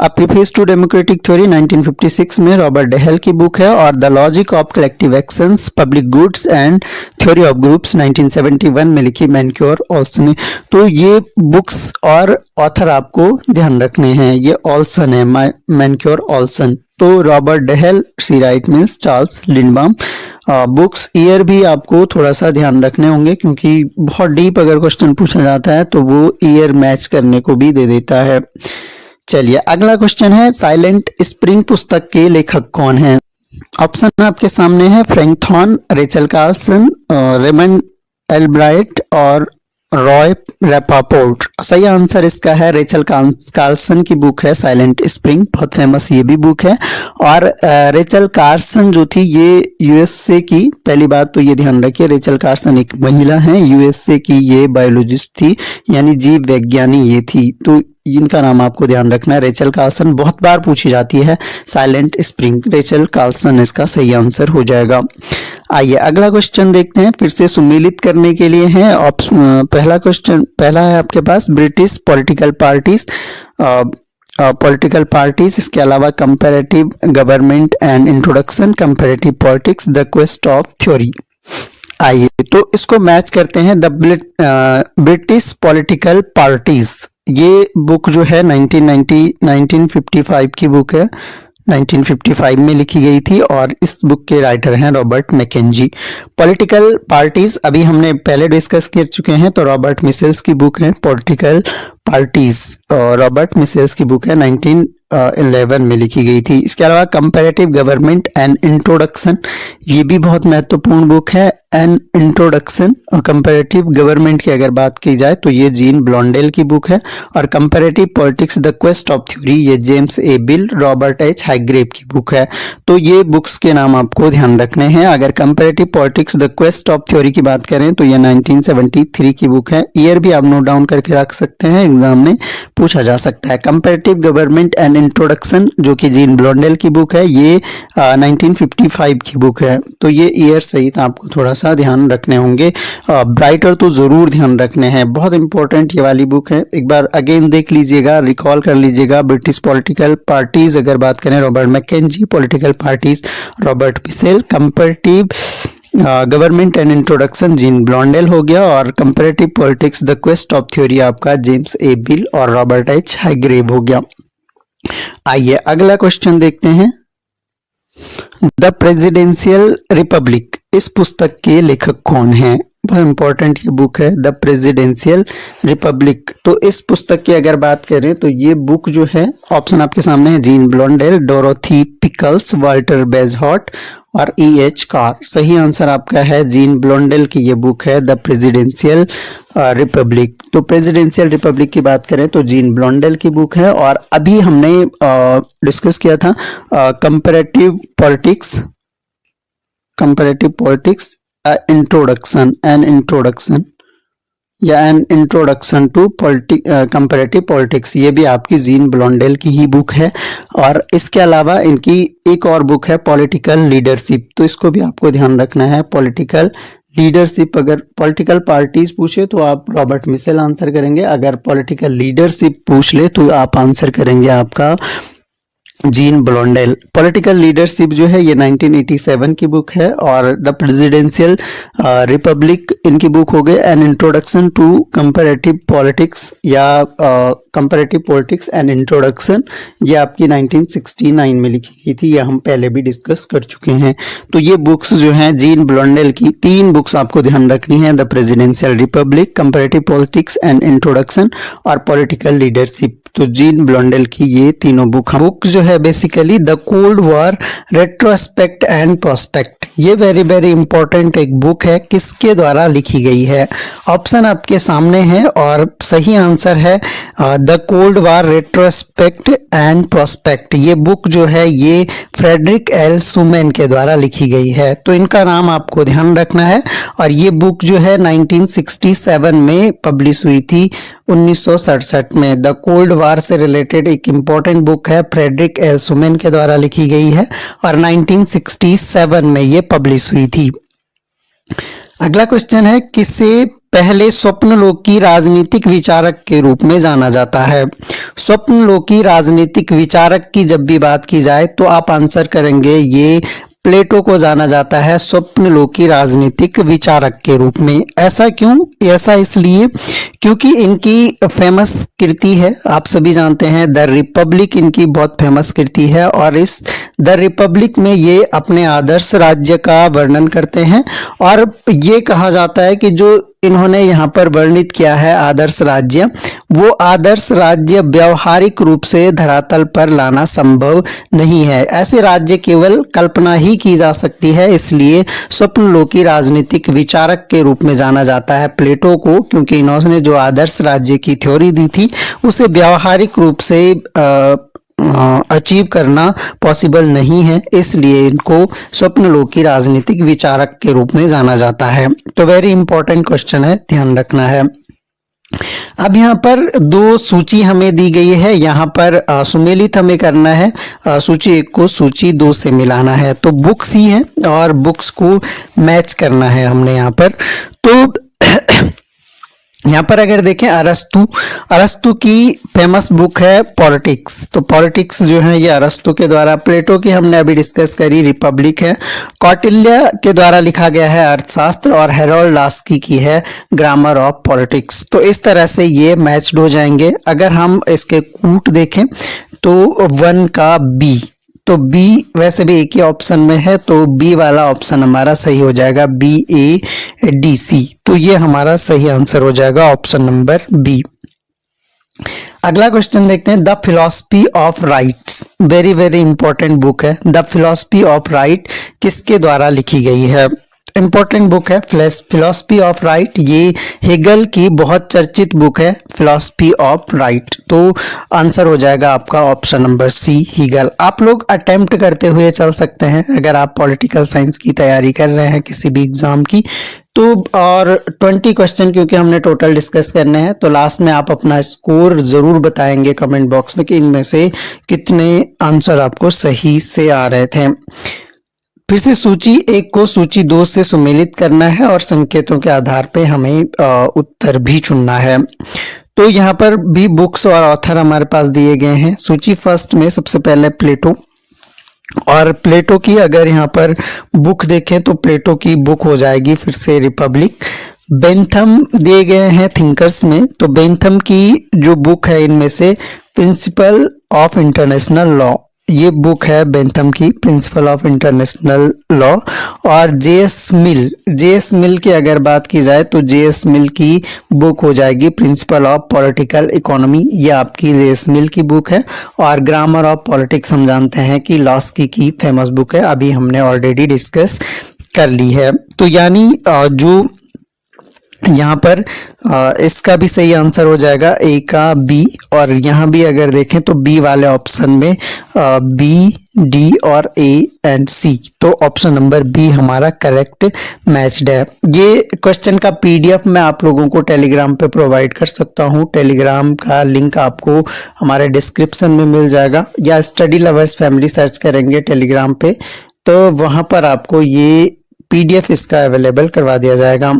अ प्रीफेस टू डेमोक्रेटिक थ्योरी 1956 में रॉबर्ट डेहल की बुक है। और the logic of collective actions, public goods and theory of groups 1971 में लिखी मैनक्योर ऑल्सन ने। तो ये बुक्स और ऑथर आपको ध्यान रखने हैं, ये ऑल्सन है, मैनक्योर ऑल्सन। तो Robert Dahl, C Wright Mills, Charles Lindblom. Books ईयर भी आपको थोड़ा सा ध्यान रखने होंगे, क्योंकि बहुत डीप अगर क्वेश्चन पूछा जाता है तो वो ईयर मैच करने को भी दे देता है। चलिए अगला क्वेश्चन है, साइलेंट स्प्रिंग पुस्तक के लेखक कौन हैं? ऑप्शन आपके सामने है, Frank Thorne, Rachel Carlson, Raymond Albright और रॉय रैपापोर्ट। सही आंसर इसका है रेचल कार्लसन की बुक है साइलेंट स्प्रिंग, बहुत फेमस ये भी बुक है। और रेचल कार्लसन जो थी ये यूएसए की, पहली बात तो ये ध्यान रखिए, रेचल कार्लसन एक महिला है, यूएसए की ये बायोलॉजिस्ट थी, यानी जीव वैज्ञानी ये थी। तो इनका नाम आपको ध्यान रखना है, रेचल कार्लसन, बहुत बार पूछी जाती है। साइलेंट स्प्रिंग, रेचल कार्लसन इसका सही आंसर हो जाएगा। आइए अगला क्वेश्चन देखते हैं, फिर से सुमेलित करने के लिए है। पहला क्वेश्चन, पहला है आपके पास ब्रिटिश पॉलिटिकल पार्टीज, इसके अलावा comparative government and introduction, comparative politics, the quest of theory. आइए तो इसको मैच करते हैं। द ब्रिटिश पॉलिटिकल पार्टीज, ये बुक जो है 1955 की बुक है, 1955 में लिखी गई थी और इस बुक के राइटर हैं रॉबर्ट मैकेंजी। पॉलिटिकल पार्टीज अभी हमने पहले डिस्कस कर चुके हैं, तो रॉबर्ट मिसेल्स की बुक है पॉलिटिकल पार्टीज, रॉबर्ट मिसेल्स की बुक है 1911 में लिखी गई थी। इसके अलावा कंपैरेटिव गवर्नमेंट एंड इंट्रोडक्शन, ये भी बहुत महत्वपूर्ण बुक है। एन इंट्रोडक्शन और कंपैरेटिव गवर्नमेंट की अगर बात की जाए तो ये जीन ब्लॉन्डेल की बुक है। और comparative politics, the quest of theory, ये James A Bill, Robert H Hardgrave की बुक है। तो ये बुक्स के नाम आपको ध्यान रखने हैं। अगर comparative politics, the quest of theory की बात करें तो ये 1973 की बुक है। ईयर भी आप नोट डाउन करके रख सकते हैं, एग्जाम में पूछा जा सकता है। कंपैरेटिव गवर्नमेंट एंड इंट्रोडक्शन जो कि जीन ब्लॉन्डेल की बुक है, ये 1955 की बुक है। तो ये ईयर सहित आपको थोड़ा सा ध्यान रखने होंगे। ब्राइटर तो जरूर ध्यान रखने हैं, बहुत इंपॉर्टेंट ये वाली बुक है। एक बार अगेन देख लीजिएगा, रिकॉल कर लीजिएगा। ब्रिटिश पॉलिटिकल पार्टीज अगर बात करें, Robert McKenzie, political parties Robert Michels, comparative government and introduction Jean Blondel हो गया, और comparative politics, the quest of theory आपका जेम्स ए बिल और रॉबर्ट एच हाइग्रेव हो गया। आइए अगला क्वेश्चन देखते हैं। द प्रेसिडेंशियल रिपब्लिक, इस पुस्तक के लेखक कौन हैं? बहुत इंपॉर्टेंट ये बुक है, द प्रेसिडेंशियल रिपब्लिक। तो इस पुस्तक की अगर बात करें तो ये बुक जो है, ऑप्शन आपके सामने है, gene ब्लॉन्डेल, Dorothy pickles, Walter Bagehot और E.H. कार। सही आंसर आपका है जीन ब्लॉन्डेल की ये बुक है, द प्रेसिडेंशियल रिपब्लिक। तो प्रेसिडेंशियल रिपब्लिक की बात करें तो जीन ब्लॉन्डेल की बुक है। और अभी हमने डिस्कस किया था comparative politics introduction, an introduction या an introduction to comparative politics, ये भी आपकी जीन ब्लॉन्डेल की ही बुक है। और इसके अलावा इनकी एक और बुक है पॉलिटिकल लीडरशिप, तो इसको भी आपको ध्यान रखना है। पॉलिटिकल लीडरशिप, अगर पॉलिटिकल पार्टीज पूछे तो आप रॉबर्ट मिसेल आंसर करेंगे, अगर पॉलिटिकल लीडरशिप पूछ ले तो आप आंसर करेंगे आपका जीन ब्लॉन्डेल। पॉलिटिकल लीडरशिप जो है ये 1987 की बुक है। और द प्रेसिडेंशियल रिपब्लिक इनकी बुक हो गई an introduction to comparative politics या कंपैरेटिव पॉलिटिक्स एंड इंट्रोडक्शन, ये आपकी 1969 में लिखी गई थी, ये हम पहले भी डिस्कस कर चुके हैं। तो ये बुक्स जो हैं जीन ब्लॉन्डेल की, 3 बुक्स आपको ध्यान रखनी है, the presidential Republic, comparative politics and introduction और पॉलिटिकल लीडरशिप। तो जीन ब्लॉन्डेल की ये तीनों बुक जो है basically the cold war retrospect and prospect, ये वेरी वेरी इंपॉर्टेंट एक बुक है। किसके द्वारा लिखी गई है? ऑप्शन आपके सामने है और सही आंसर है the cold war retrospect and prospect. ये बुक जो है ये फ्रेडरिक एल सुमेन के द्वारा लिखी गई है, तो इनका नाम आपको ध्यान रखना है। और ये बुक जो है 1967 में पब्लिश हुई थी, 1967 में। द कोल्ड वार से रिलेटेड एक इम्पॉर्टेंट बुक है, फ्रेडरिक एल सुमेन के द्वारा लिखी गई है और 1967 में ये पब्लिश हुई थी। अगला क्वेश्चन है, किसे पहले स्वप्नलोकी राजनीतिक विचारक के रूप में जाना जाता है? स्वप्नलोकी राजनीतिक विचारक की जब भी बात की जाए तो आप आंसर करेंगे ये प्लेटो को जाना जाता है स्वप्नलोकी राजनीतिक विचारक के रूप में। ऐसा क्यों? ऐसा इसलिए क्योंकि इनकी फेमस कृति है, आप सभी जानते हैं, द रिपब्लिक इनकी बहुत फेमस कृति है और इस द रिपब्लिक में ये अपने आदर्श राज्य का वर्णन करते हैं और ये कहा जाता है कि जो इन्होंने यहाँ पर वर्णित किया है आदर्श राज्य, वो आदर्श राज्य व्यवहारिक रूप से धरातल पर लाना संभव नहीं है। ऐसे राज्य केवल कल्पना ही की जा सकती है, इसलिए स्वप्नलोकी राजनीतिक विचारक के रूप में जाना जाता है प्लेटो को, क्योंकि इन्होंने जो आदर्श राज्य की थ्योरी दी थी उसे व्यवहारिक रूप से अचीव करना पॉसिबल नहीं है, इसलिए इनको स्वप्नलोकी राजनीतिक विचारक के रूप में जाना जाता है। तो वेरी इंपॉर्टेंट क्वेश्चन है, ध्यान रखना है। अब यहाँ पर दो सूची हमें दी गई है, यहाँ पर सुमेलित हमें करना है, सूची 1 को सूची 2 से मिलाना है। तो बुक्स ही है और बुक्स को मैच करना है हमने यहाँ पर। तो यहाँ पर अगर देखें अरस्तु की फेमस बुक है पॉलिटिक्स। तो पॉलिटिक्स जो है ये अरस्तु के द्वारा, प्लेटो की हमने अभी डिस्कस करी रिपब्लिक है, कौटिल्य के द्वारा लिखा गया है अर्थशास्त्र और हेरोल्ड लास्की की है ग्रामर ऑफ पॉलिटिक्स। तो इस तरह से ये मैच्ड हो जाएंगे। अगर हम इसके कूट देखें तो 1 का बी, तो बी वैसे भी एक ही ऑप्शन में है, तो बी वाला ऑप्शन हमारा सही हो जाएगा, BADC। तो ये हमारा सही आंसर हो जाएगा ऑप्शन नंबर बी। अगला क्वेश्चन देखते हैं, the philosophy of rights, very very important book है। द फिलॉसफी ऑफ राइट किसके द्वारा लिखी गई है? इंपॉर्टेंट बुक है फिलॉसफी ऑफ राइट, ये हेगल की बहुत चर्चित बुक है फिलॉसफी ऑफ राइट। तो आंसर हो जाएगा आपका ऑप्शन नंबर सी, हेगल। आप लोग अटेम्प्ट करते हुए चल सकते हैं अगर आप पॉलिटिकल साइंस की तैयारी कर रहे हैं किसी भी एग्जाम की तो। और 20 क्वेश्चन क्योंकि हमने टोटल डिस्कस करने हैं, तो लास्ट में आप अपना स्कोर जरूर बताएंगे कमेंट बॉक्स में कि इनमें से कितने आंसर आपको सही से आ रहे थे। फिर से सूची 1 को सूची 2 से सुमेलित करना है और संकेतों के आधार पे हमें उत्तर भी चुनना है। तो यहाँ पर भी बुक्स और ऑथर हमारे पास दिए गए हैं। सूची फर्स्ट में सबसे पहले प्लेटो, और प्लेटो की अगर यहाँ पर बुक देखें तो प्लेटो की बुक हो जाएगी फिर से रिपब्लिक। बेंथम दिए गए हैं थिंकर्स में, तो बेंथम की जो बुक है इनमें से प्रिंसिपल ऑफ इंटरनेशनल लॉ, ये बुक है बेंथम की प्रिंसिपल ऑफ इंटरनेशनल लॉ। और जेएस मिल की अगर बात की जाए तो जेएस मिल की बुक हो जाएगी प्रिंसिपल ऑफ पॉलिटिकल इकोनॉमी, ये आपकी जेएस मिल की बुक है। और ग्रामर ऑफ पॉलिटिक्स हम जानते हैं कि लॉस्की की फेमस बुक है, अभी हमने ऑलरेडी डिस्कस कर ली है। तो यानी जो यहाँ पर इसका भी सही आंसर हो जाएगा ए का बी, और यहाँ भी अगर देखें तो बी वाले ऑप्शन में बी, डी और ए एंड सी, तो ऑप्शन नंबर बी हमारा करेक्ट मैच्ड है। ये क्वेश्चन का पीडीएफ मैं आप लोगों को टेलीग्राम पे प्रोवाइड कर सकता हूँ, टेलीग्राम का लिंक आपको हमारे डिस्क्रिप्शन में मिल जाएगा, या स्टडी लवर्स फैमिली सर्च करेंगे टेलीग्राम पे तो वहाँ पर आपको ये पीडीएफ इसका अवेलेबल करवा दिया जाएगा।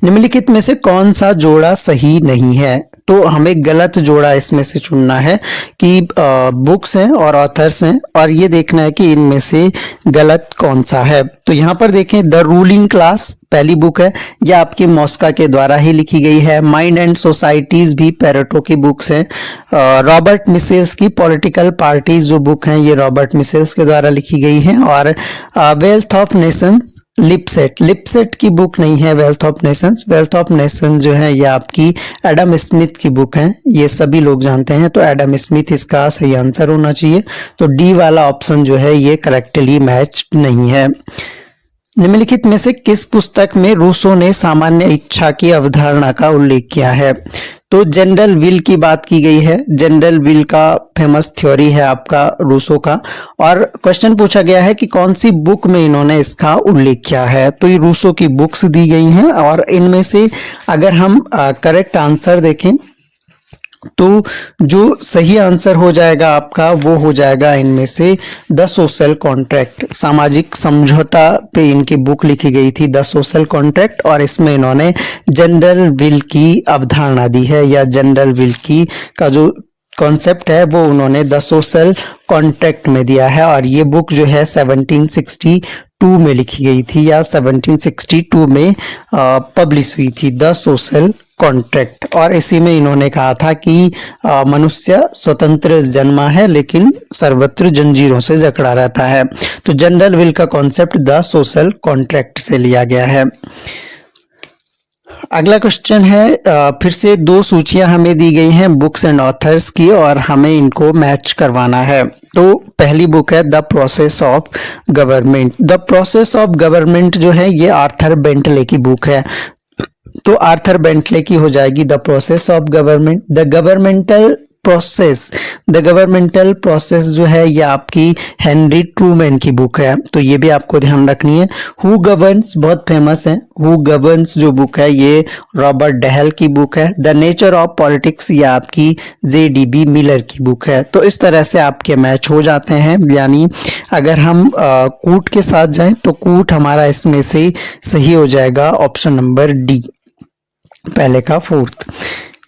निम्नलिखित में से कौन सा जोड़ा सही नहीं है? तो हमें गलत जोड़ा इसमें से चुनना है कि बुक्स हैं और ऑथर्स हैं, और ये देखना है कि इनमें से गलत कौन सा है। तो यहाँ पर देखें, द रूलिंग क्लास पहली बुक है, यह आपकी मॉस्का के द्वारा ही लिखी गई है। माइंड एंड सोसाइटीज भी पेरेटो की बुक्स हैं। रॉबर्ट मिसेल्स की पॉलिटिकल पार्टीज जो बुक हैं ये रॉबर्ट मिसेल्स के द्वारा लिखी गई हैं। और वेल्थ ऑफ नेशंस लिपसेट की बुक नहीं है wealth of Nations. Wealth of Nations जो है ये आपकी एडम स्मिथ की बुक है, ये सभी लोग जानते हैं, तो एडम स्मिथ इसका सही आंसर होना चाहिए। तो डी वाला ऑप्शन जो है ये करेक्टली मैच नहीं है। निम्नलिखित में से किस पुस्तक में रूसो ने सामान्य इच्छा की अवधारणा का उल्लेख किया है? तो जनरल विल की बात की गई है। जनरल विल का फेमस थ्योरी है आपका रूसो का, और क्वेश्चन पूछा गया है कि कौन सी बुक में इन्होंने इसका उल्लेख किया है। तो ये रूसो की बुक्स दी गई हैं, और इनमें से अगर हम करेक्ट आंसर देखें तो जो सही आंसर हो जाएगा आपका वो हो जाएगा इनमें से द सोशल कॉन्ट्रैक्ट। सामाजिक समझौता पे इनकी बुक लिखी गई थी द सोशल कॉन्ट्रैक्ट, और इसमें इन्होंने जनरल विल की अवधारणा दी है, या जनरल विल की का जो कॉन्सेप्ट है वो उन्होंने द सोशल कॉन्ट्रैक्ट में दिया है। और ये बुक जो है 1762 में लिखी गई थी, या 1762 में पब्लिश हुई थी द सोशल कॉन्ट्रैक्ट। और इसी में इन्होंने कहा था कि मनुष्य स्वतंत्र जन्मा है लेकिन सर्वत्र जंजीरों से जकड़ा रहता है। तो जनरल विल का कॉन्सेप्ट द सोशल कॉन्ट्रैक्ट से लिया गया है। अगला क्वेश्चन है, फिर से दो सूचियां हमें दी गई हैं बुक्स एंड ऑथर्स की, और हमें इनको मैच करवाना है। तो पहली बुक है the process of government. The process of government जो है ये आर्थर बेंटले की बुक है। तो आर्थर बेंटले की हो जाएगी the process of government. The governmental process जो है ये आपकी हेनरी ट्रूमैन की बुक है, तो ये भी आपको ध्यान रखनी है। हु गवर्न्स बहुत फेमस है, हु गवर्न्स जो बुक है ये रॉबर्ट डेहल की बुक है। द नेचर ऑफ पॉलिटिक्स ये आपकी JDB मिलर की बुक है। तो इस तरह से आपके मैच हो जाते हैं, यानी अगर हम कूट के साथ जाएं तो कूट हमारा इसमें से सही हो जाएगा ऑप्शन नंबर डी, पहले का फोर्थ।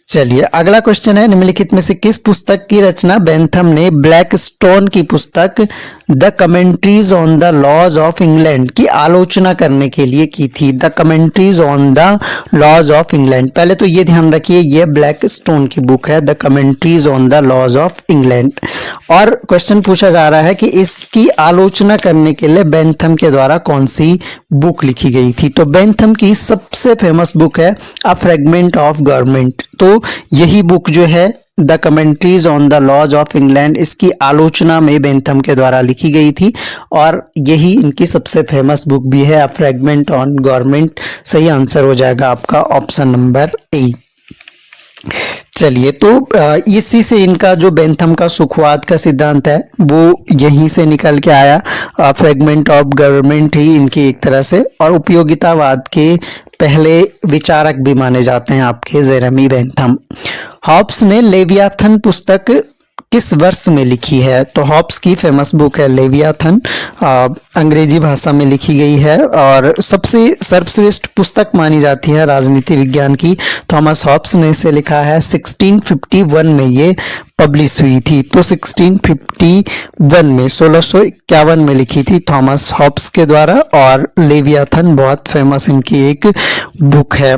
चलिए अगला क्वेश्चन है, निम्नलिखित में से किस पुस्तक की रचना बेंथम ने ब्लैक स्टोन की पुस्तक the commentaries on the laws of England की आलोचना करने के लिए की थी? The commentaries on the laws of England, पहले तो ये ध्यान रखिए ये ब्लैक स्टोन की बुक है the commentaries on the laws of England. और क्वेश्चन पूछा जा रहा है कि इसकी आलोचना करने के लिए बेंथम के द्वारा कौन सी बुक लिखी गई थी? तो बेंथम की सबसे फेमस बुक है अ फ्रेगमेंट ऑफ गवर्नमेंट। तो यही बुक जो है the commentaries on the laws of England, इसकी आलोचना में बेंथम के द्वारा लिखी गई थी, और यही इनकी सबसे फेमस बुक भी है अ फ्रेगमेंट ऑन गवर्नमेंट। सही आंसर हो जाएगा आपका ऑप्शन नंबर ए। चलिए तो इसी से इनका जो बेंथम का सुखवाद का सिद्धांत है वो यहीं से निकल के आया। फ्रेगमेंट ऑफ गवर्नमेंट ही इनकी एक तरह से, और उपयोगितावाद के पहले विचारक भी माने जाते हैं आपके जेरेमी बेंथम। हॉब्स ने लेवियाथन पुस्तक किस वर्ष में लिखी है? तो हॉब्स की फेमस बुक है लेवियाथन, अंग्रेजी भाषा में लिखी गई है, और सबसे सर्वश्रेष्ठ पुस्तक मानी जाती है राजनीति विज्ञान की। थॉमस हॉब्स ने इसे लिखा है, 1651 में ये पब्लिश हुई थी। तो 1651 में लिखी थी थॉमस हॉब्स के द्वारा, और लेवियाथन बहुत फेमस इनकी एक बुक है।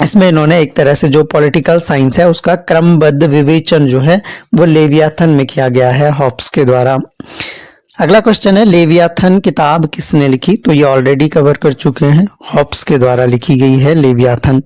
इसमें इन्होंने एक तरह से जो पॉलिटिकल साइंस है उसका क्रमबद्ध विवेचन जो है वो लेवियाथन में किया गया है हॉब्स के द्वारा। अगला क्वेश्चन है, लेवियाथन किताब किसने लिखी? तो ये ऑलरेडी कवर कर चुके हैं, हॉब्स के द्वारा लिखी गई है लेवियाथन।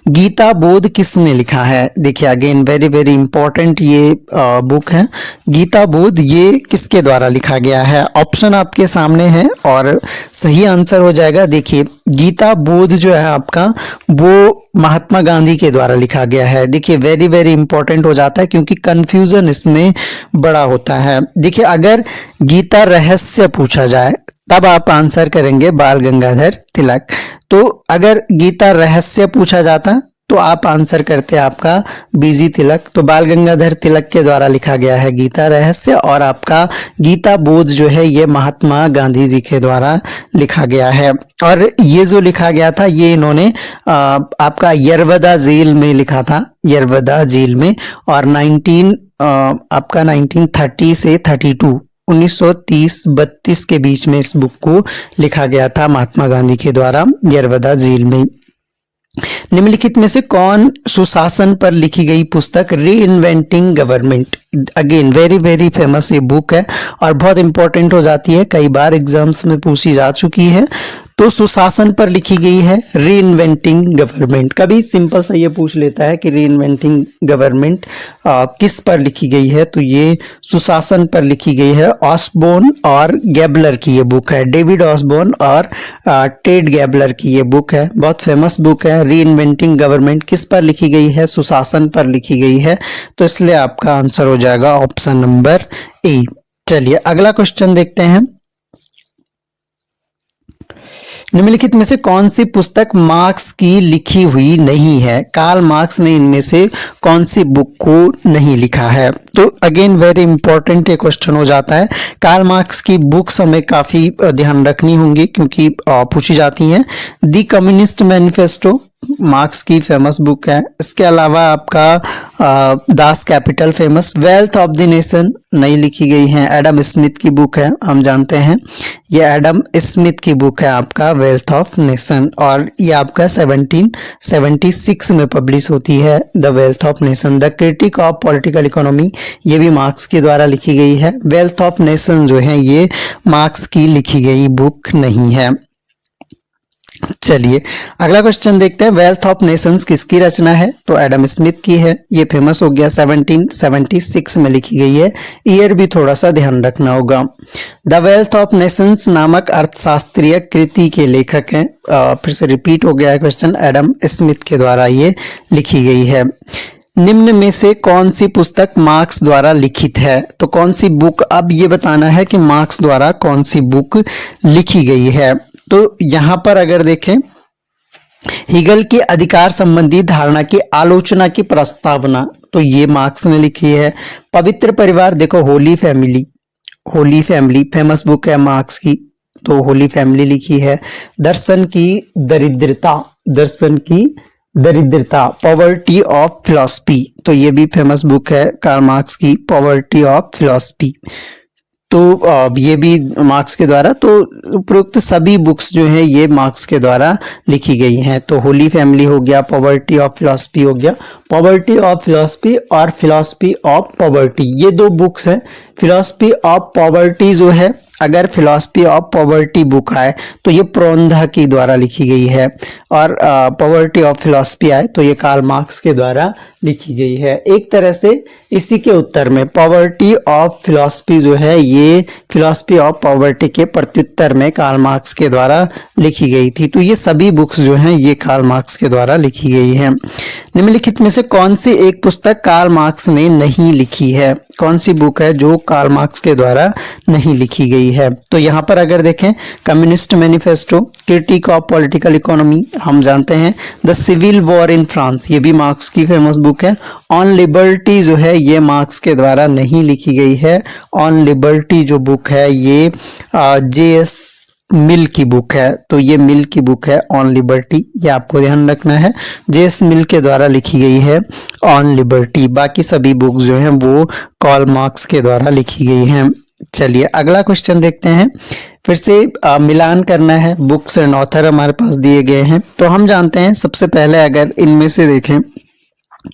गीता बोध किसने लिखा है? देखिए अगेन वेरी वेरी इंपॉर्टेंट ये बुक है। गीता बोध ये किसके द्वारा लिखा गया है? ऑप्शन आपके सामने है और सही आंसर हो जाएगा। देखिए गीता बोध जो है आपका वो महात्मा गांधी के द्वारा लिखा गया है। देखिए वेरी वेरी इंपॉर्टेंट हो जाता है क्योंकि कंफ्यूजन इसमें बड़ा होता है। देखिए अगर गीता रहस्य पूछा जाए तब आप आंसर करेंगे बाल गंगाधर तिलक। तो अगर गीता रहस्य पूछा जाता तो आप आंसर करते आपका BG तिलक। तो बाल गंगाधर तिलक के द्वारा लिखा गया है गीता रहस्य, और आपका गीता बोध जो है ये महात्मा गांधी जी के द्वारा लिखा गया है। और ये जो लिखा गया था ये इन्होंने आपका यरवदा जेल में लिखा था, यरवदा जेल में, और 1930 से 32 1930-32 के बीच में इस बुक को लिखा गया था महात्मा गांधी के द्वारा यरवदा जेल में। निम्नलिखित में से कौन सुशासन पर लिखी गई पुस्तक री inventing government? Again very very famous ये बुक है और बहुत इंपॉर्टेंट हो जाती है, कई बार एग्जाम्स में पूछी जा चुकी है। तो सुशासन पर लिखी गई है री इन्वेंटिंग गवर्नमेंट। कभी सिंपल सा ये पूछ लेता है कि री इन्वेंटिंग गवर्नमेंट किस पर लिखी गई है, तो ये सुशासन पर लिखी गई है। ऑसबोर्न और गैबलर की ये बुक है, डेविड ऑसबोर्न और टेड गैबलर की ये बुक है, बहुत फेमस बुक है। री इन्वेंटिंग गवर्नमेंट किस पर लिखी गई है, सुशासन पर लिखी गई है, तो इसलिए आपका आंसर हो जाएगा ऑप्शन नंबर ए। चलिए अगला क्वेश्चन देखते हैं। निम्नलिखित में से कौन सी पुस्तक मार्क्स की लिखी हुई नहीं है? कार्ल मार्क्स ने इनमें से कौन सी बुक को नहीं लिखा है? तो अगेन वेरी इंपॉर्टेंट ये क्वेश्चन हो जाता है। कार्ल मार्क्स की बुक्स हमें काफी ध्यान रखनी होंगी क्योंकि पूछी जाती हैं। द कम्युनिस्ट मैनिफेस्टो मार्क्स की फेमस बुक है। इसके अलावा आपका Das Kapital famous, wealth of the nation नहीं लिखी गई है, एडम स्मिथ की बुक है, हम जानते हैं ये एडम स्मिथ की बुक है आपका वेल्थ ऑफ नेशन, और ये आपका 1776 में पब्लिश होती है the wealth of nation. The critic of political economy ये भी मार्क्स के द्वारा लिखी गई है। वेल्थ ऑफ नेशन जो है ये मार्क्स की लिखी गई बुक नहीं है। चलिए अगला क्वेश्चन देखते हैं। वेल्थ ऑफ नेशंस किसकी रचना है? तो एडम स्मिथ की है, ये फेमस हो गया, 1776 में लिखी गई है। ईयर भी थोड़ा सा ध्यान रखना होगा। द वेल्थ ऑफ नेशंस नामक अर्थशास्त्रीय कृति के लेखक हैं, फिर से रिपीट हो गया है क्वेश्चन, एडम स्मिथ के द्वारा ये लिखी गई है। निम्न में से कौन सी पुस्तक मार्क्स द्वारा लिखित है? तो कौन सी बुक, अब ये बताना है कि मार्क्स द्वारा कौन सी बुक लिखी गई है। तो यहां पर अगर देखें, हिगल की अधिकार संबंधी धारणा की आलोचना की प्रस्तावना, तो ये मार्क्स ने लिखी है। पवित्र परिवार, देखो होली फैमिली फेमस बुक है मार्क्स की, तो होली फैमिली लिखी है। दर्शन की दरिद्रता पॉवर्टी ऑफ फिलॉसफी, तो ये भी फेमस बुक है कार्ल मार्क्स की, पॉवर्टी ऑफ फिलॉसफी, तो ये भी मार्क्स के द्वारा, तो उपरोक्त सभी बुक्स जो हैं ये मार्क्स के द्वारा लिखी गई हैं। तो होली फैमिली हो गया, पॉवर्टी ऑफ फिलॉसफी हो गया, पॉवर्टी ऑफ फिलॉसफी और फिलॉसफी ऑफ पॉवर्टी, ये दो बुक्स हैं। फिलॉसफी ऑफ पॉवर्टी जो है, अगर फिलॉसफी ऑफ पॉवर्टी बुक आए तो ये प्रोंधा के द्वारा लिखी गई है, और पॉवर्टी ऑफ फिलॉसफी आए तो ये कार्ल मार्क्स के द्वारा लिखी गई है। एक तरह से इसी के उत्तर में पॉवर्टी ऑफ फिलॉसफी जो है ये फिलॉसफी ऑफ पॉवर्टी के प्रत्युत्तर में कार्ल मार्क्स के द्वारा लिखी गई थी। तो ये सभी बुक्स जो हैं ये कार्ल मार्क्स के द्वारा लिखी गई हैं। निम्नलिखित में से कौन सी एक पुस्तक कार्ल मार्क्स ने नहीं लिखी है? कौन सी बुक है जो कार्ल मार्क्स के द्वारा नहीं लिखी गई है? तो यहाँ पर अगर देखें, communist manifesto, critique of political economy हम जानते हैं, the civil war in France ये भी मार्क्स की फेमस बुक है। ऑन लिबर्टी जो है ये मार्क्स के द्वारा नहीं लिखी गई है। ऑन लिबर्टी जो बुक है ये जे.एस. मिल की बुक है, तो ये मिल की बुक है ऑन लिबर्टी, ये आपको ध्यान रखना है, जे.एस. मिल के द्वारा लिखी गई है ऑन लिबर्टी। बाकी सभी बुक जो हैं वो कार्ल मार्क्स के द्वारा लिखी गई हैं। चलिए अगला क्वेश्चन देखते हैं। फिर से मिलान करना है, बुक्स एंड ऑथर हमारे पास दिए गए हैं। तो हम जानते हैं सबसे पहले अगर इनमें से देखें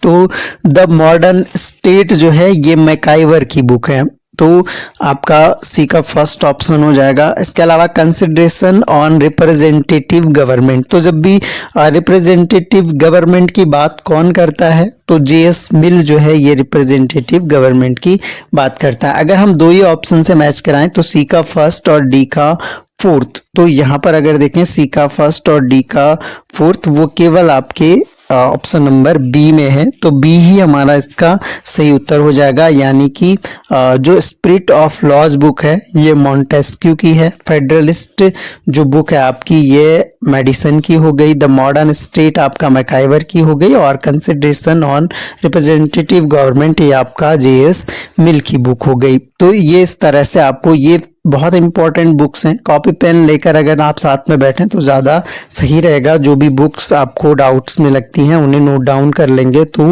तो द मॉडर्न स्टेट जो है ये मैकाइवर की बुक है, तो आपका सी का फर्स्ट ऑप्शन हो जाएगा। इसके अलावा कंसिडरेशन ऑन रिप्रेजेंटेटिव गवर्नमेंट, तो जब भी रिप्रेजेंटेटिव गवर्नमेंट की बात कौन करता है तो जे.एस. मिल जो है ये रिप्रेजेंटेटिव गवर्नमेंट की बात करता है। अगर हम दो ही ऑप्शन से मैच कराएं तो सी का फर्स्ट और डी का फोर्थ, तो यहाँ पर अगर देखें सी का फर्स्ट और डी का फोर्थ वो केवल आपके ऑप्शन नंबर बी में है, तो बी ही हमारा इसका सही उत्तर हो जाएगा। यानी कि जो स्पिरिट ऑफ लॉज बुक है ये मॉन्टेस्क्यू की है, फेडरलिस्ट जो बुक है आपकी ये मेडिसन की हो गई, द मॉडर्न स्टेट आपका मैकाइवर की हो गई, और कंसिडरेशन ऑन रिप्रेजेंटेटिव गवर्नमेंट ये आपका जे.एस. मिल की बुक हो गई। तो ये इस तरह से आपको ये बहुत इंपॉर्टेंट बुक्स हैं, कॉपी पेन लेकर अगर आप साथ में बैठें तो ज़्यादा सही रहेगा। जो भी बुक्स आपको डाउट्स में लगती हैं उन्हें नोट डाउन कर लेंगे तो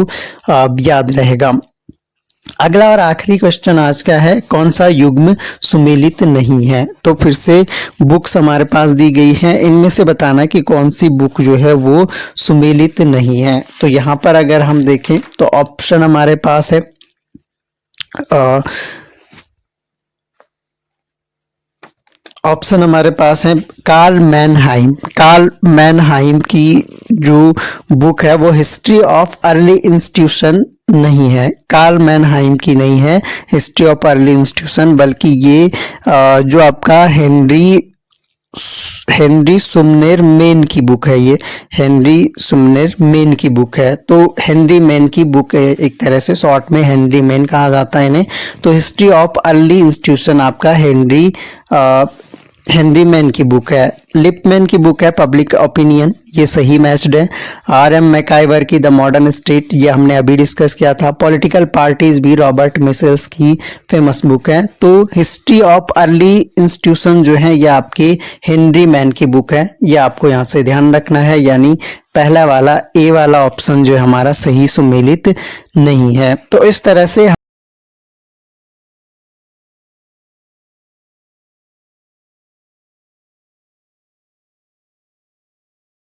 याद रहेगा। अगला और आखिरी क्वेश्चन आज का है, कौन सा युग्म सुमेलित नहीं है? तो फिर से बुक्स हमारे पास दी गई हैं, इनमें से बताना कि कौन सी बुक जो है वो सुमेलित नहीं है। तो यहाँ पर अगर हम देखें तो ऑप्शन हमारे पास है ऑप्शन हमारे पास है कार्ल मैनहाइम। कार्ल मैनहाइम की जो बुक है वो हिस्ट्री ऑफ अर्ली इंस्टीट्यूशन नहीं है, कार्ल मैनहाइम की नहीं है हिस्ट्री ऑफ अर्ली इंस्टीट्यूशन, बल्कि ये जो आपका हेनरी सुमनेर मेन की बुक है। ये हेनरी सुमनेर मेन की बुक है। तो हेनरी मेन की बुक है, एक तरह से शॉर्ट में हेनरी मेन कहा जाता है इन्हें। तो हिस्ट्री ऑफ अर्ली इंस्टीट्यूशन आपका हेनरी मैन की बुक है। लिपमैन की बुक है पब्लिक ओपिनियन, ये सही मैच्ड है। आर.एम. मैकाइवर की द मॉडर्न स्टेट, ये हमने अभी डिस्कस किया था। पॉलिटिकल पार्टीज भी रॉबर्ट मिसेल्स की फेमस बुक है। तो हिस्ट्री ऑफ अर्ली इंस्टीट्यूशन जो है ये आपके हेनरी मैन की बुक है, ये आपको यहाँ से ध्यान रखना है। यानी पहला वाला ए वाला ऑप्शन जो है हमारा सही सुमेलित नहीं है। तो इस तरह से